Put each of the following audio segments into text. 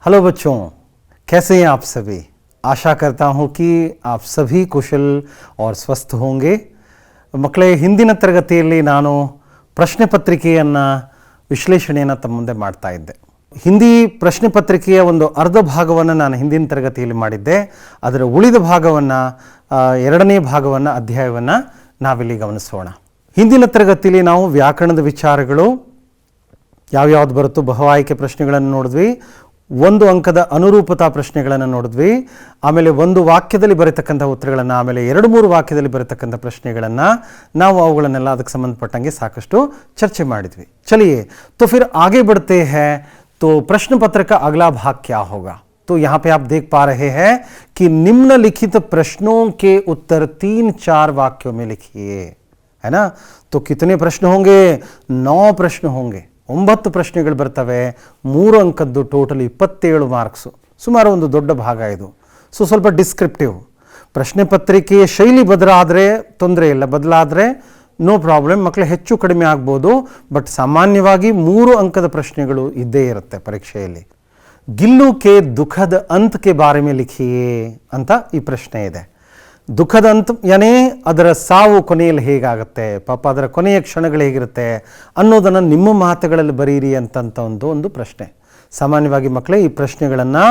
Hello बच्चों, कैसे हैं आप सभी। आशा करता हूं कि आप सभी कुशल और स्वस्थ होंगे। ಮಕ್ಕಳೇ, ಹಿಂದಿನ ತರಗತಿಯಲ್ಲಿ ನಾನು ಪ್ರಶ್ನೆ ಪತ್ರಿಕೆಯನ್ನು ವಿಶ್ಲೇಷಣೆಯನ್ನು ತಮ್ಮ ಮುಂದೆ ಮಾಡ್ತಾ ಇದ್ದೆ. ಹಿಂದಿ ಪ್ರಶ್ನೆ ಪತ್ರಿಕೆಯ ಒಂದು ಅರ್ಧ ಭಾಗವನ್ನು ನಾನು ಹಿಂದಿನ ತರಗತಿಯಲ್ಲಿ ಮಾಡಿದ್ದೆ. ಅದರ ಉಳಿದ ಭಾಗವನ್ನು, ಎರಡನೇ ಭಾಗವನ್ನು, ಅಧ್ಯಾಯವನ್ನು ನಾವಿಲ್ಲಿ ಗಮನಿಸೋಣ. ಹಿಂದಿನ ತರಗತಿಯಲ್ಲಿ ನಾವು ವ್ಯಾಕರಣದ ವಿಚಾರಗಳು ಯಾವ್ಯಾವ್ದು ಬರುತ್ತೋ ಬಹು ಆಯ್ಕೆ ಪ್ರಶ್ನೆಗಳನ್ನು ನೋಡಿದ್ವಿ, ಒಂದು ಅಂಕದ ಅನುರೂಪತಾ ಪ್ರಶ್ನೆಗಳನ್ನು ನೋಡಿದ್ವಿ, ಆಮೇಲೆ ಒಂದು ವಾಕ್ಯದಲ್ಲಿ ಬರತಕ್ಕಂಥ ಉತ್ತರಗಳನ್ನು, ಆಮೇಲೆ 2-3 ವಾಕ್ಯದಲ್ಲಿ ಬರತಕ್ಕಂಥ ಪ್ರಶ್ನೆಗಳನ್ನು ನಾವು ಅವುಗಳನ್ನೆಲ್ಲ ಅದಕ್ಕೆ ಸಂಬಂಧಪಟ್ಟಂಗೆ ಸಾಕಷ್ಟು ಚರ್ಚೆ ಮಾಡಿದ್ವಿ. चलिए तो फिर आगे बढ़ते हैं. तो प्रश्न पत्र का अगला भाग क्या होगा? तो यहाँ पे आप देख पा रहे हैं कि निम्नलिखित प्रश्नों के उत्तर 3-4 वाक्यों में लिखिए, है ना. तो कितने प्रश्न होंगे? 9 प्रश्न होंगे. 9 ಪ್ರಶ್ನೆಗಳು ಬರ್ತವೆ. 3 ಅಂಕದ್ದು ಟೋಟಲ್ 27 ಮಾರ್ಕ್ಸು. ಸುಮಾರು ಒಂದು ದೊಡ್ಡ ಭಾಗ ಇದು. ಸ್ವಲ್ಪ ಡಿಸ್ಕ್ರಿಪ್ಟಿವ್. ಪ್ರಶ್ನೆ ಪತ್ರಿಕೆಯ ಶೈಲಿ ಬದಲಾದರೆ ತೊಂದರೆ ಇಲ್ಲ, ಬದಲಾದರೆ ನೋ ಪ್ರಾಬ್ಲಮ್, ಮಕ್ಕಳು ಹೆಚ್ಚು ಕಡಿಮೆ ಆಗ್ಬೋದು. ಬಟ್ ಸಾಮಾನ್ಯವಾಗಿ 3 ಅಂಕದ ಪ್ರಶ್ನೆಗಳು ಇದ್ದೇ ಇರುತ್ತೆ ಪರೀಕ್ಷೆಯಲ್ಲಿ. ಗಿಲ್ಲು ಕೆ ದುಃಖದ ಅಂತ್ಕೆ ಬಾರೆ ಮೇ ಲಿಖಿಯೇ ಅಂತ ಈ ಪ್ರಶ್ನೆ ಇದೆ. ದುಃಖದ ಅಂತ್ ಯಾನೇ ಅದರ ಸಾವು ಕೊನೆಯಲ್ಲಿ ಹೇಗಾಗುತ್ತೆ, ಪಾಪ ಅದರ ಕೊನೆಯ ಕ್ಷಣಗಳು ಹೇಗಿರುತ್ತೆ ಅನ್ನೋದನ್ನು ನಿಮ್ಮ ಮಾತುಗಳಲ್ಲಿ ಬರೀರಿ ಅಂತಂತ ಒಂದು ಪ್ರಶ್ನೆ. ಸಾಮಾನ್ಯವಾಗಿ ಮಕ್ಕಳೇ ಈ ಪ್ರಶ್ನೆಗಳನ್ನು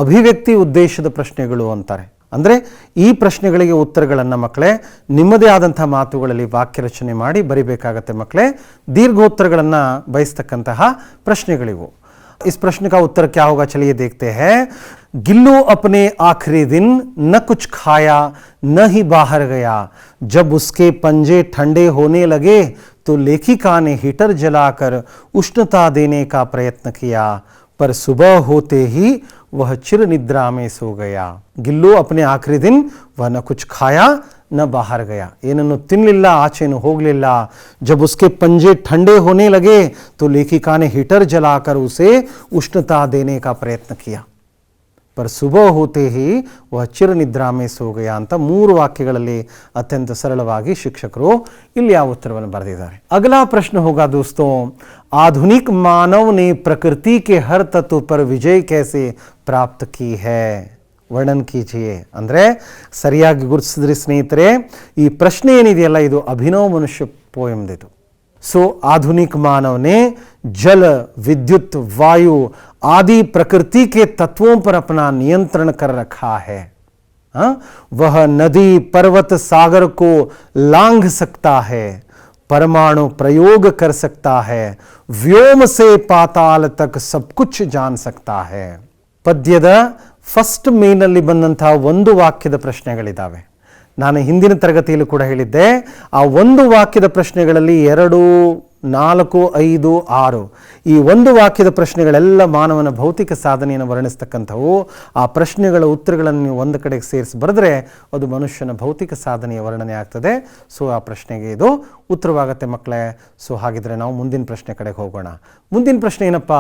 ಅಭಿವ್ಯಕ್ತಿ ಉದ್ದೇಶದ ಪ್ರಶ್ನೆಗಳು ಅಂತಾರೆ. ಅಂದರೆ ಈ ಪ್ರಶ್ನೆಗಳಿಗೆ ಉತ್ತರಗಳನ್ನು ಮಕ್ಕಳೇ ನಿಮ್ಮದೇ ಆದಂಥ ಮಾತುಗಳಲ್ಲಿ ವಾಕ್ಯ ರಚನೆ ಮಾಡಿ ಬರಿಬೇಕಾಗತ್ತೆ ಮಕ್ಕಳೇ. ದೀರ್ಘೋತ್ತರಗಳನ್ನು ಬಯಸ್ತಕ್ಕಂತಹ ಪ್ರಶ್ನೆಗಳಿವು. इस प्रश्न का उत्तर क्या होगा, चलिए देखते हैं. गिल्लू अपने आखिरी दिन न कुछ खाया न ही बाहर गया. जब उसके पंजे ठंडे होने लगे तो लेखिका ने हीटर जलाकर उष्णता देने का प्रयत्न किया, पर सुबह होते ही वह चिर निद्रा में सो गया. गिल्लू अपने आखिरी दिन वह न कुछ खाया न बाहर गया, ಏನನ್ನು ತಿನ್ನಲಿಲ್ಲ, ಆಚೆನೂ ಹೋಗಲಿಲ್ಲ. जब उसके पंजे ठंडे होने लगे तो लेखिका ने हीटर जलाकर उसे उष्णता देने का प्रयत्न किया, पर सुबह होते ही वह चिर निद्रा में सो गया ಅಂತ 3 ವಾಕ್ಯಗಳಲ್ಲಿ ಅತ್ಯಂತ ಸರಳವಾಗಿ ಶಿಕ್ಷಕರು ಇಲ್ಲಿ ಆ ಉತ್ತರವನ್ನು ಬರೆದಿದ್ದಾರೆ. अगला प्रश्न होगा दोस्तों, आधुनिक मानव ने प्रकृति के हर तत्व पर विजय कैसे प्राप्त की है, ವರ್ಣನ್ ಕೀಜಿಯೇ. ಅಂದರೆ ಸರಿಯಾಗಿ ಗುರುತಿಸಿದ್ರಿ ಸ್ನೇಹಿತರೆ. ಈ ಪ್ರಶ್ನೆ ಏನಿದೆಯಲ್ಲ ಇದು ಅಭಿನವ ಮನುಷ್ಯ ಪೋಯಮ್ದಿದು. सो आधुनिक मानव ने जल, विद्युत, वायु आदि प्रकृति के तत्वों पर अपना नियंत्रण कर रखा है. वह नदी, पर्वत, सागर को लांघ सकता है, परमाणु प्रयोग कर सकता है, व्योम से पाताल तक सब कुछ जान सकता है. ಪದ್ಯದ ಫಸ್ಟ್ ಮೇನಲ್ಲಿ ಬಂದಂತಹ ಒಂದು ವಾಕ್ಯದ ಪ್ರಶ್ನೆಗಳಿದ್ದಾವೆ. ನಾನು ಹಿಂದಿನ ತರಗತಿಯಲ್ಲಿ ಕೂಡ ಹೇಳಿದ್ದೆ, ಆ ಒಂದು ವಾಕ್ಯದ ಪ್ರಶ್ನೆಗಳಲ್ಲಿ 2, 4, 5, 6 ಈ ಒಂದು ವಾಕ್ಯದ ಪ್ರಶ್ನೆಗಳೆಲ್ಲ ಮಾನವನ ಭೌತಿಕ ಸಾಧನೆಯನ್ನು ವರ್ಣಿಸ್ತಕ್ಕಂಥವು. ಆ ಪ್ರಶ್ನೆಗಳ ಉತ್ತರಗಳನ್ನು ನೀವು ಒಂದು ಕಡೆಗೆ ಸೇರಿಸಿ ಬರೆದ್ರೆ ಅದು ಮನುಷ್ಯನ ಭೌತಿಕ ಸಾಧನೆಯ ವರ್ಣನೆ ಆಗ್ತದೆ. ಆ ಪ್ರಶ್ನೆಗೆ ಇದು ಉತ್ತರವಾಗುತ್ತೆ ಮಕ್ಕಳೇ. ಹಾಗಿದ್ರೆ ನಾವು ಮುಂದಿನ ಪ್ರಶ್ನೆ ಕಡೆಗೆ ಹೋಗೋಣ. ಮುಂದಿನ ಪ್ರಶ್ನೆ ಏನಪ್ಪ,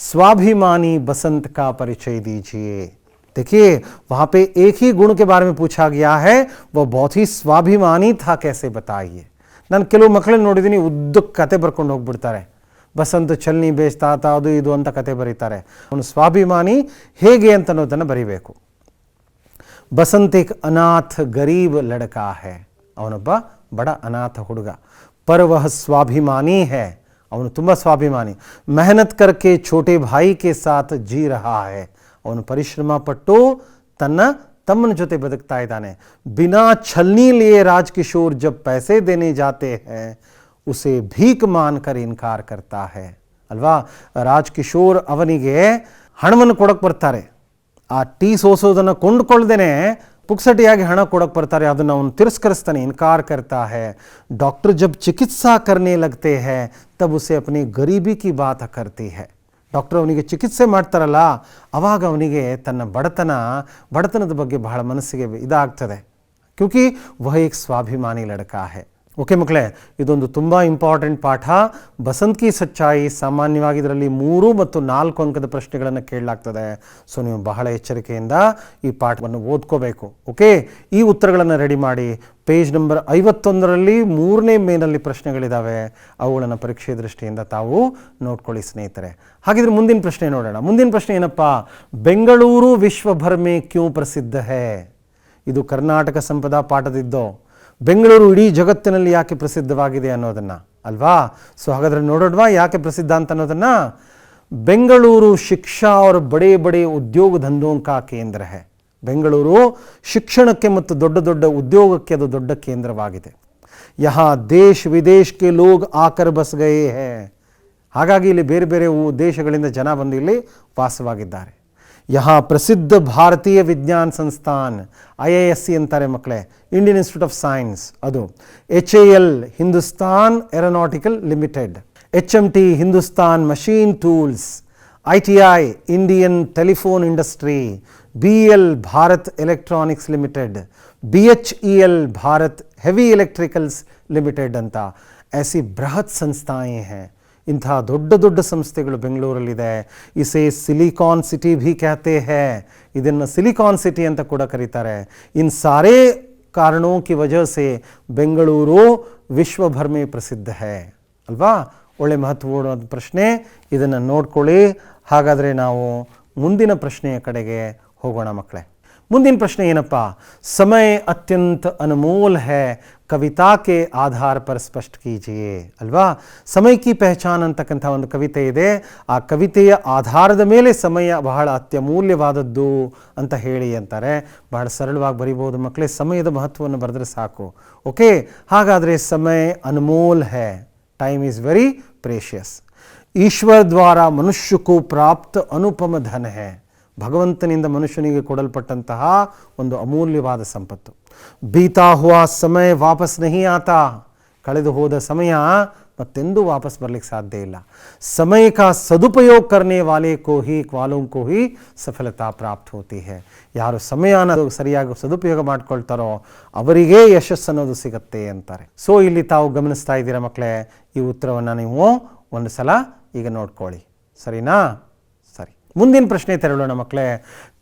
ಸ್ವಾಭಿಮಾನಿ बसंत का परिचय दीजिए. देखिए वहाँ पे एक ही गुण के बारे में पूछा गया है, वह बहुत ही स्वाभिमानी था, कैसे बताइए. ನಾನು ಕೆಲವು ಮಕ್ಕಳನ್ನ ನೋಡಿದ್ದೀನಿ, ಉದ್ದಕ್ಕೆ ಕತೆ ಬರ್ಕೊಂಡು ಹೋಗ್ಬಿಡ್ತಾರೆ. ಬಸಂತ ಚಲ್ನಿ ಬೇಚ್ತಾ ಅದು ಇದು ಅಂತ ಕತೆ ಬರೀತಾರೆ. ಅವನು ಸ್ವಾಭಿಮಾನಿ ಹೇಗೆ ಅಂತ ಅನ್ನೋದನ್ನು ಬರೀಬೇಕು. ಬಸಂತ ಏಕ್ ಅನಾಥ ಗರೀಬ್ ಲಡಕಾ ಹೈ, ಅವನೊಬ್ಬ ಬಡ ಅನಾಥ ಹುಡುಗ. ಪರ್ ವಹ ಸ್ವಾಭಿಮಾನಿ ಹೈ, ಅವನು ತುಂಬ ಸ್ವಾಭಿಮಾನಿ. ಮೆಹನತ್ ಕರ್ಕೆ ಛೋಟೆ ಭಾಯಿ ಕೆ ಸಾಥ್ ಜೀ ರಹಾ ಹೈ, ಅವನು ಪರಿಶ್ರಮ ಪಟ್ಟು ತನ್ನ ತಮ್ಮನ ಜೊತೆ ಬದುಕ್ತಾ ಇದ್ದಾನೆ. ಬಿನಾ ಛಲ್ನಿ ಲಿಯೇ ರಾಜ್ಕಿಶೋರ್ ಜಬ್ ಪೈಸೆ ದೇನೆ ಜಾತೆ ಹೈ ಉಸೆ ಭೀಕ್ ಮಾನ್ಕರ್ ಇನ್ಕಾರ್ ಕರ್ತಾ ಹೈ. ಅಲ್ವಾ, ರಾಜ್ಕಿಶೋರ್ ಅವನಿಗೆ ಹಣವನ್ನು ಕೊಡಕ್ಕೆ ಬರ್ತಾರೆ. ಆ ಟೀ ಸೋಸೋದನ್ನು ಕೊಂಡುಕೊಳ್ಳದೇನೆ ಪುಕ್ಸಟಿಯಾಗಿ ಹಣ ಕೊಡಕ್ಕೆ ಬರ್ತಾರೆ, ಅದನ್ನು ಅವನು ತಿರಸ್ಕರಿಸ್ತಾನೆ, ಇನ್ಕಾರ್ ಕರ್ತಾ ಹೈ. ಡಾಕ್ಟರ್ ಜಬ್ ಚಿಕಿತ್ಸಾ ಕರ್ನೆ ಲಗ್ತೆ ಹೈ ತಬ್ ಉಸೆ ಅಪ್ನಿ ಗರೀಬಿ ಕಿ ಬಾತ್ ಕರ್ತಿ ಹೈ. ಡಾಕ್ಟರ್ ಅವನಿಗೆ ಚಿಕಿತ್ಸೆ ಮಾಡ್ತಾರಲ್ಲ ಆವಾಗ ಅವನಿಗೆ ತನ್ನ ಬಡತನದ ಬಗ್ಗೆ ಬಹಳ ಮನಸ್ಸಿಗೆ ಇದಾಗ್ತದೆ. ಕ್ಯೂಕಿ ವಹ ಏಕ್ ಸ್ವಾಭಿಮಾನಿ ಲಡಕಾ ಹೈ. ಓಕೆ ಮಕ್ಕಳೇ, ಇದೊಂದು ತುಂಬ ಇಂಪಾರ್ಟೆಂಟ್ ಪಾಠ. ಬಸಂತ್ ಕಿ ಸಚ್ಚಾಯಿ. ಸಾಮಾನ್ಯವಾಗಿ ಇದರಲ್ಲಿ 3 ಮತ್ತು 4 ಅಂಕದ ಪ್ರಶ್ನೆಗಳನ್ನು ಕೇಳಲಾಗ್ತದೆ. ಸೊ ನೀವು ಬಹಳ ಎಚ್ಚರಿಕೆಯಿಂದ ಈ ಪಾಠವನ್ನು ಓದ್ಕೋಬೇಕು. ಓಕೆ, ಈ ಉತ್ತರಗಳನ್ನು ರೆಡಿ ಮಾಡಿ. ಪೇಜ್ ನಂಬರ್ 51ರಲ್ಲಿ 3ನೇ ಮೇನಲ್ಲಿ ಪ್ರಶ್ನೆಗಳಿದ್ದಾವೆ. ಅವುಗಳನ್ನು ಪರೀಕ್ಷೆ ದೃಷ್ಟಿಯಿಂದ ತಾವು ನೋಡ್ಕೊಳ್ಳಿ ಸ್ನೇಹಿತರೆ. ಹಾಗಿದ್ರೆ ಮುಂದಿನ ಪ್ರಶ್ನೆ ನೋಡೋಣ. ಮುಂದಿನ ಪ್ರಶ್ನೆ ಏನಪ್ಪ? ಬೆಂಗಳೂರು ವಿಶ್ವಭರ್ ಮೇ ಕ್ಯೂ ಪ್ರಸಿದ್ಧ ಹೇ. ಇದು ಕರ್ನಾಟಕ ಸಂಪದಾ ಪಾಠದಿದ್ದು. ಬೆಂಗಳೂರು ಇಡೀ ಜಗತ್ತಿನಲ್ಲಿ ಯಾಕೆ ಪ್ರಸಿದ್ಧವಾಗಿದೆ ಅನ್ನೋದನ್ನು ಅಲ್ವಾ? ಸೊ ಹಾಗಾದರೆ ನೋಡೋಣವಾ ಯಾಕೆ ಪ್ರಸಿದ್ಧ ಅಂತ ಅನ್ನೋದನ್ನು. ಬೆಂಗಳೂರು ಶಿಕ್ಷಾ और बड़े बड़े उद्योग धंधों का केंद्र है. ಬೆಂಗಳೂರು ಶಿಕ್ಷಣಕ್ಕೆ ಮತ್ತು ದೊಡ್ಡ ದೊಡ್ಡ ಉದ್ಯೋಗಕ್ಕೆ ಅದು ದೊಡ್ಡ ಕೇಂದ್ರವಾಗಿದೆ. ಯಹಾ ದೇಶ ವಿದೇಶ ಕೆ ಲೋಗ್ ಆಕರ್ ಬಸ್ ಗಯೇ ಹೇ. ಹಾಗಾಗಿ ಇಲ್ಲಿ ಬೇರೆ ಬೇರೆ ದೇಶಗಳಿಂದ ಜನ ಬಂದು ಇಲ್ಲಿ ವಾಸವಾಗಿದ್ದಾರೆ. यहाँ प्रसिद्ध भारतीय विज्ञान संस्थान IISC ಅಂತಾರೆ ಮಕ್ಕಳೇ, ಇಂಡಿಯನ್ ಇನ್ಸ್ಟಿಟ್ಯೂಟ್ ಆಫ್ ಸೈನ್ಸ್. ಅದು HAL Hindustan aeronautical limited, HMT Hindustan machine tools, ITI Indian telephone industry, BEL Bharat electronics limited, BHEL Bharat heavy electricals limited ಅಂತ ऐसी बृहत संस्थाएं हैं. ಇಂಥ ದೊಡ್ಡ ದೊಡ್ಡ ಸಂಸ್ಥೆಗಳು ಬೆಂಗಳೂರಲ್ಲಿದೆ. ಇಸೆ ಸಿಲಿಕಾನ್ ಸಿಟಿ ಭೀ ಕಹತೆ ಹೇ. ಇದನ್ನು ಸಿಲಿಕಾನ್ ಸಿಟಿ ಅಂತ ಕೂಡ ಕರೀತಾರೆ. ಇನ್ ಸಾರೇ ಕಾರಣೋं की वजह से ಬೆಂಗಳೂರು ವಿಶ್ವಭರ್ ಮೇ ಪ್ರಸಿದ್ಧ ಹೇ ಅಲ್ವಾ? ಒಳ್ಳೆ ಮಹತ್ವಪೂರ್ಣ ಪ್ರಶ್ನೆ, ಇದನ್ನು ನೋಡ್ಕೊಳ್ಳಿ. ಹಾಗಾದರೆ ನಾವು ಮುಂದಿನ ಪ್ರಶ್ನೆಯ ಕಡೆಗೆ ಹೋಗೋಣ ಮಕ್ಕಳೇ. ಮುಂದಿನ ಪ್ರಶ್ನೆ ಏನಪ್ಪ? ಸಮಯ ಅತ್ಯಂತ ಅನಮೋಲ್ ಹೇ, ಕವಿತಾ ಕೆ ಆಧಾರ ಪರ್ ಸ್ಪಷ್ಟ ಕೀಜಿಯೇ ಅಲ್ವಾ? ಸಮಯ ಕಿ ಪಹಚಾನ್ ಅಂತಕ್ಕಂಥ ಒಂದು ಕವಿತೆ ಇದೆ. ಆ ಕವಿತೆಯ ಆಧಾರದ ಮೇಲೆ ಸಮಯ ಬಹಳ ಅತ್ಯಮೂಲ್ಯವಾದದ್ದು ಅಂತ ಹೇಳಿ ಅಂತಾರೆ. ಬಹಳ ಸರಳವಾಗಿ ಬರಿಬೋದು ಮಕ್ಕಳೇ. ಸಮಯದ ಮಹತ್ವವನ್ನು ಬರೆದ್ರೆ ಸಾಕು. ಓಕೆ, ಹಾಗಾದರೆ ಸಮಯ ಅನಮೋಲ್ ಹೇ, ಟೈಮ್ ಈಸ್ ವೆರಿ ಪ್ರೇಷಿಯಸ್. ಈಶ್ವರ ದ್ವಾರ ಮನುಷ್ಯಕ್ಕೂ ಪ್ರಾಪ್ತ ಅನುಪಮ ಧನ ಹೇ. ಭಗವಂತನಿಂದ ಮನುಷ್ಯನಿಗೆ ಕೊಡಲ್ಪಟ್ಟಂತಹ ಒಂದು ಅಮೂಲ್ಯವಾದ ಸಂಪತ್ತು. ಬೀತಾ ಹುವಾ ಸಮಯ ವಾಪಸ್ ನಹಿ ಆತಾ. ಕಳೆದು ಹೋದ ಸಮಯ ಮತ್ತೆಂದೂ ವಾಪಸ್ ಬರಲಿಕ್ಕೆ ಸಾಧ್ಯ ಇಲ್ಲ. ಸಮಯ ಕಾ ಸದುಪಯೋಗ ಕರ್ನೆ ವಾಲೋಂ ಕೋ ಹಿ ಸಫಲತಾ ಪ್ರಾಪ್ತ ಹೋತಿ ಹೇ. ಯಾರು ಸಮಯನ ಸರಿಯಾಗಿ ಸದುಪಯೋಗ ಮಾಡ್ಕೊಳ್ತಾರೋ ಅವರಿಗೆ ಯಶಸ್ಸು ಅನ್ನೋದು ಸಿಗತ್ತೆ ಅಂತಾರೆ. ಸೊ ಇಲ್ಲಿ ತಾವು ಗಮನಿಸ್ತಾ ಇದ್ದೀರಾ ಮಕ್ಕಳೇ. ಈ ಉತ್ತರವನ್ನು ನೀವು ಒಂದು ಸಲ ಈಗ ನೋಡ್ಕೊಳ್ಳಿ, ಸರಿನಾ? ಸರಿ, ಮುಂದಿನ ಪ್ರಶ್ನೆ ತೆರಳೋಣ ಮಕ್ಕಳೇ.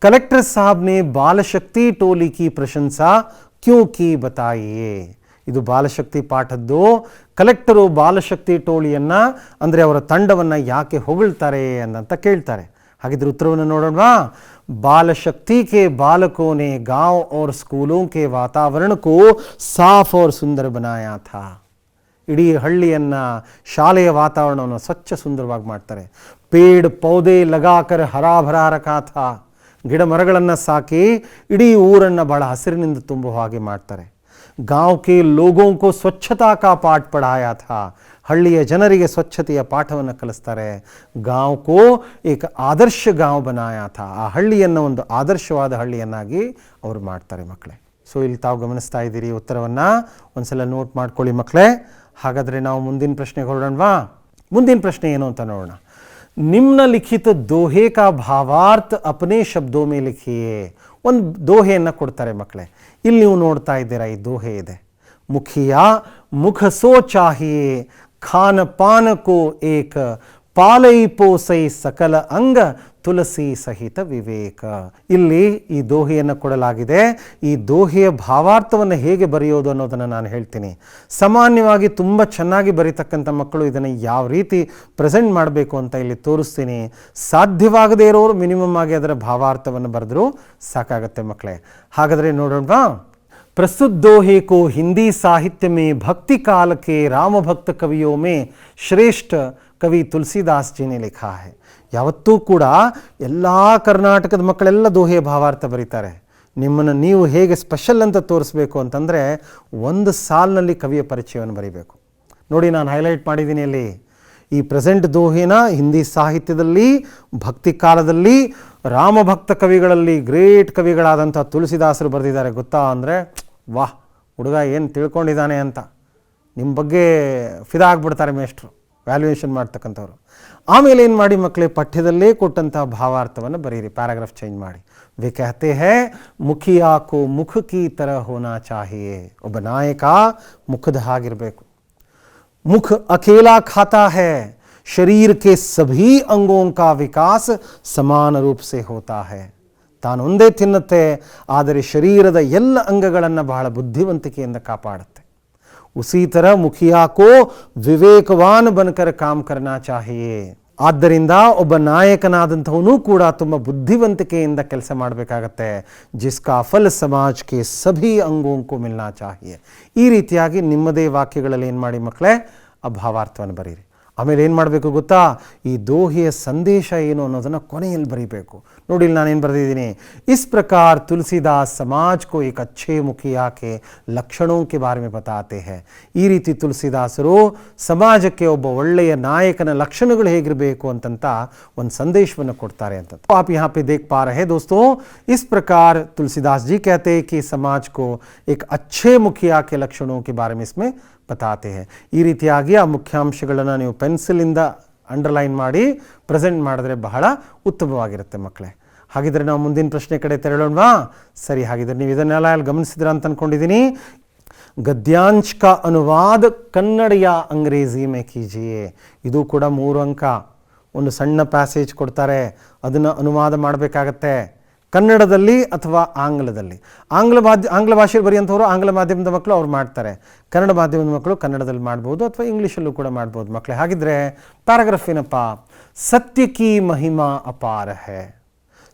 ಕಲೆಕ್ಟರ್ ಸಾಹಬ್ ನೆ ಬಾಲಶಕ್ತಿ ಟೋಲಿ ಕಿ ಪ್ರಶಂಸಾ ಕ್ಯೂ ಕಿ ಬತಾಯಿಯೇ. ಇದು ಬಾಲಶಕ್ತಿ ಪಾಠದ್ದು. ಕಲೆಕ್ಟರು ಬಾಲಶಕ್ತಿ ಟೋಳಿಯನ್ನು ಅಂದರೆ ಅವರ ತಂಡವನ್ನು ಯಾಕೆ ಹೊಗಳ್ತಾರೆ ಅಂತ ಕೇಳ್ತಾರೆ. ಹಾಗಿದ್ರೆ ಉತ್ತರವನ್ನು ನೋಡೋಣವಾ. ಬಾಲಶಕ್ತಿ ಕೆ ಬಾಲಕೋ ನೆ ಗಾಂವ್ और ಸ್ಕೂಲೋं के वातावरण को साफ और सुंदर बनाया था. ಇಡೀ ಹಳ್ಳಿಯನ್ನು, ಶಾಲೆಯ ವಾತಾವರಣವನ್ನು ಸ್ವಚ್ಛ ಸುಂದರವಾಗಿ ಮಾಡ್ತಾರೆ. ಪೇಡ್ ಪೌದೆ ಲಗಾಕರ್ ಹರಾಭರಾ ರಖಾ ಥಾ. ಗಿಡ ಮರಗಳನ್ನು ಸಾಕಿ ಇಡೀ ಊರನ್ನು ಬಹಳ ಹಸಿರಿನಿಂದ ತುಂಬುವ ಹಾಗೆ ಮಾಡ್ತಾರೆ. ಗಾಂವ್ ಕೆ ಲೋಗೋं को ಸ್ವಚ್ಛತಾ ಕಾ ಪಾಠ ಪಢಾಯಾ ಥಾ. ಹಳ್ಳಿಯ ಜನರಿಗೆ ಸ್ವಚ್ಛತೆಯ ಪಾಠವನ್ನು ಕಲಿಸ್ತಾರೆ. ಗಾಂವ್ ಕೋ ಏಕ ಆದರ್ಶ ಗಾಂವ್ ಬನಾಯಾ ಥಾ. ಆ ಹಳ್ಳಿಯನ್ನು ಒಂದು ಆದರ್ಶವಾದ ಹಳ್ಳಿಯನ್ನಾಗಿ ಅವರು ಮಾಡ್ತಾರೆ ಮಕ್ಕಳೇ. ಸೊ ಇಲ್ಲಿ ತಾವು ಗಮನಿಸ್ತಾ ಇದ್ದೀರಿ. ಉತ್ತರವನ್ನು ಒಂದ್ಸಲ ನೋಟ್ ಮಾಡ್ಕೊಳ್ಳಿ ಮಕ್ಕಳೇ. ಹಾಗಾದರೆ ನಾವು ಮುಂದಿನ ಪ್ರಶ್ನೆಗೆ ಹೊರಡೋಣವಾ. ಮುಂದಿನ ಪ್ರಶ್ನೆ ಏನು ಅಂತ ನೋಡೋಣ. ನಿಮ್ನಲಿಖಿತ ದೋಹೆ ಕಾ ಭಾವಾರ್ಥ ಅಪನೇ ಶಬ್ದೋ ಮೇ ಲಿಖಿಯೇ. ಒಂದು ದೋಹೆಯನ್ನು ಕೊಡ್ತಾರೆ ಮಕ್ಕಳೇ. ಇಲ್ಲಿ ನೀವು ನೋಡ್ತಾ ಇದ್ದೀರಾ, ಈ ದೋಹೆ ಇದೆ. ಮುಖಿಯಾ ಮುಖ ಸೋ ಚಾಹಿಯೇ, ಖಾನ ಪಾನ ಕೋ ಏಕ, ಪಾಲೈ ಪೋಸೈ ಸಕಲ ಅಂಗ, ತುಳಸಿ ಸಹಿತ ವಿವೇಕ. ಇಲ್ಲಿ ಈ ದೋಹೆಯನ್ನು ಕೊಡಲಾಗಿದೆ. ಈ ದೋಹೆಯ ಭಾವಾರ್ಥವನ್ನು ಹೇಗೆ ಬರೆಯೋದು ಅನ್ನೋದನ್ನು ನಾನು ಹೇಳ್ತೀನಿ. ಸಾಮಾನ್ಯವಾಗಿ ತುಂಬ ಚೆನ್ನಾಗಿ ಬರೀತಕ್ಕಂಥ ಮಕ್ಕಳು ಇದನ್ನು ಯಾವ ರೀತಿ ಪ್ರೆಸೆಂಟ್ ಮಾಡಬೇಕು ಅಂತ ಇಲ್ಲಿ ತೋರಿಸ್ತೀನಿ. ಸಾಧ್ಯವಾಗದೇ ಇರೋರು ಮಿನಿಮಮ್ ಆಗಿ ಅದರ ಭಾವಾರ್ಥವನ್ನು ಬರೆದರೂ ಸಾಕಾಗತ್ತೆ ಮಕ್ಕಳೇ. ಹಾಗಾದರೆ ನೋಡೋಣವಾ. प्रस्तुत दोहे को हिंदी साहित्य में भक्ति काल के राम भक्त कवियों में श्रेष्ठ कवि तुलसीदास जी ने लिखा है. ಯಾವತ್ತೂ ಕೂಡ ಎಲ್ಲ ಕರ್ನಾಟಕದ ಮಕ್ಕಳೆಲ್ಲ ದೋಹೆಯ ಭಾವಾರ್ಥ ಬರೀತಾರೆ. ನಿಮ್ಮನ್ನು ನೀವು ಹೇಗೆ ಸ್ಪೆಷಲ್ ಅಂತ ತೋರಿಸ್ಬೇಕು ಅಂತಂದರೆ ಒಂದು ಸಾಲಿನಲ್ಲಿ ಕವಿಯ ಪರಿಚಯವನ್ನು ಬರೀಬೇಕು. ನೋಡಿ, ನಾನು ಹೈಲೈಟ್ ಮಾಡಿದ್ದೀನಿ ಅಲ್ಲಿ. ಈ ಪ್ರೆಸೆಂಟ್ ದೋಹೆನ ಹಿಂದಿ ಸಾಹಿತ್ಯದಲ್ಲಿ ಭಕ್ತಿ ಕಾಲದಲ್ಲಿ ರಾಮಭಕ್ತ ಕವಿಗಳಲ್ಲಿ ಗ್ರೇಟ್ ಕವಿಗಳಾದಂಥ ತುಳಸಿದಾಸರು ಬರೆದಿದ್ದಾರೆ. ಗೊತ್ತಾ ಅಂದರೆ ವಾಹ್, ಹುಡುಗ ಏನು ತಿಳ್ಕೊಂಡಿದ್ದಾನೆ ಅಂತ ನಿಮ್ಮ ಬಗ್ಗೆ ಫಿದಾ ಆಗಿಬಿಡ್ತಾರೆ ಮೇಷ್ಟ್ರು, ವ್ಯಾಲ್ಯೂಯೇಷನ್ ಮಾಡ್ತಕ್ಕಂಥವ್ರು. ಆಮೇಲೆ ಏನು ಮಾಡಿ ಮಕ್ಕಳೇ, ಪಠ್ಯದಲ್ಲೇ ಕೊಟ್ಟಂತಹ ಭಾವಾರ್ಥವನ್ನು ಬರೀರಿ, ಪ್ಯಾರಾಗ್ರಾಫ್ ಚೇಂಜ್ ಮಾಡಿ. वे कहते हैं ಮುಖಿಯಾ ಕೋ ಮುಖ ಕಿ ತರ ಹೋನಾ ಚಾಹಿಯೆ. ಒಬ್ಬ ನಾಯಕ ಮುಖದ ಹಾಗಿರಬೇಕು. ಮುಖ ಅಕೇಲಾ ಖಾತಾ है, शरीर के सभी अंगों का विकास समान रूप से होता है. ತಾನೊಂದೇ ತಿನ್ನುತ್ತೆ, ಆದರೆ ಶರೀರದ ಎಲ್ಲ ಅಂಗಗಳನ್ನು ಬಹಳ ಬುದ್ಧಿವಂತಿಕೆಯಿಂದ ಕಾಪಾಡುತ್ತೆ. ಉಸಿ ತರ ಮುಖಿಯಾ ಕೋ ವಿವೇಕವಾನ್ ಬನ್ಕರ್ ಕಾಮ್ ಕರ್ನಾ ಚಾಹಿಯೆ. ಆದ್ದರಿಂದ ಒಬ್ಬ ನಾಯಕನಾದಂಥವನು ಕೂಡ ತುಂಬ ಬುದ್ಧಿವಂತಿಕೆಯಿಂದ ಕೆಲಸ ಮಾಡಬೇಕಾಗತ್ತೆ. ಜಿಸ್ಕಾ ಫಲ್ ಸಮಾಜ್ ಕೆ ಸಭಿ ಅಂಗೋಂಕು ಮಿಲ್ನಾ ಚಾಹಿಯೆ. ಈ ರೀತಿಯಾಗಿ ನಿಮ್ಮದೇ ವಾಕ್ಯಗಳಲ್ಲಿ ಏನು ಮಾಡಿ ಮಕ್ಕಳೇ, ಆ ಭಾವಾರ್ಥವನ್ನು ಬರೀರಿ. ಆಮೇಲೆ ಏನು ಮಾಡಬೇಕು ಗೊತ್ತಾ, ಈ ದೋಹೆಯ ಸಂದೇಶ ಏನು ಅನ್ನೋದನ್ನು ಕೊನೆಯಲ್ಲಿ ಬರೀಬೇಕು. ನೋಡಿ, ಇಲ್ಲಿ ನಾನೇನು ಬರೆದಿದ್ದೀನಿ, ಇಸ್ ಪ್ರಕಾರ ತುಳಸಿದಾಸ್ ಸಮಾಜ್ ಕೋ ಏಕ್ ಅಚ್ಛೇ ಮುಖಿಯಾ ಕೆ ಲಕ್ಷಣೋं के बारे में बताते हैं. ಈ ರೀತಿ ತುಳಸಿದಾಸರು ಸಮಾಜಕ್ಕೆ ಒಬ್ಬ ಒಳ್ಳೆಯ ನಾಯಕನ ಲಕ್ಷಣಗಳು ಹೇಗಿರಬೇಕು ಅಂತಂತ ಒಂದು ಸಂದೇಶವನ್ನು ಕೊಡ್ತಾರೆ ಅಂತ. आप यहाँ पे देख पा रहे हैं दोस्तों, इस प्रकार तुलसीदास जी कहते हैं कि समाज को एक अच्छे मुखिया के लक्षणों के बारे में इसमें बताते हैं. ಈ ರೀತಿಯಾಗಿ ಆ ಮುಖ್ಯಾಂಶಗಳನ್ನು ನೀವು ಪೆನ್ಸಿಲಿಂದ ಅಂಡರ್ಲೈನ್ ಮಾಡಿ ಪ್ರೆಸೆಂಟ್ ಮಾಡಿದ್ರೆ ಬಹಳ ಉತ್ತಮವಾಗಿರುತ್ತೆ ಮಕ್ಕಳೇ. ಹಾಗಿದ್ರೆ ನಾವು ಮುಂದಿನ ಪ್ರಶ್ನೆ ಕಡೆ ತೆರಳೋಣವಾ? ಸರಿ, ಹಾಗಿದ್ರೆ ನೀವು ಇದನ್ನೆಲ್ಲ ಅಲ್ಲಿ ಗಮನಿಸಿದ್ರ ಅಂತ ಅಂದ್ಕೊಂಡಿದ್ದೀನಿ. ಗದ್ಯಾಂಶ್ ಕಾ ಅನುವಾದ ಕನ್ನಡ ಯಾ ಅಂಗ್ರೇಜಿ ಮೇ ಕೀಜಿಯೇ. ಇದು ಕೂಡ 3 ಅಂಕ. ಒಂದು ಸಣ್ಣ ಪ್ಯಾಸೇಜ್ ಕೊಡ್ತಾರೆ, ಅದನ್ನು ಅನುವಾದ ಮಾಡಬೇಕಾಗತ್ತೆ ಕನ್ನಡದಲ್ಲಿ ಅಥವಾ ಆಂಗ್ಲದಲ್ಲಿ. ಆಂಗ್ಲ ಭಾಷೆಯಲ್ಲಿ ಬರೆಯುವಂಥವ್ರು ಆಂಗ್ಲ ಮಾಧ್ಯಮದ ಮಕ್ಕಳು ಅವ್ರು ಮಾಡ್ತಾರೆ, ಕನ್ನಡ ಮಾಧ್ಯಮದ ಮಕ್ಕಳು ಕನ್ನಡದಲ್ಲಿ ಮಾಡ್ಬೋದು ಅಥವಾ ಇಂಗ್ಲೀಷಲ್ಲೂ ಕೂಡ ಮಾಡ್ಬೋದು ಮಕ್ಕಳೇ. ಹಾಗಿದ್ರೆ ಪ್ಯಾರಾಗ್ರಾಫ್ ಏನಪ್ಪ, ಸತ್ಯ ಕಿ ಮಹಿಮಾ ಅಪಾರ ಹೈ,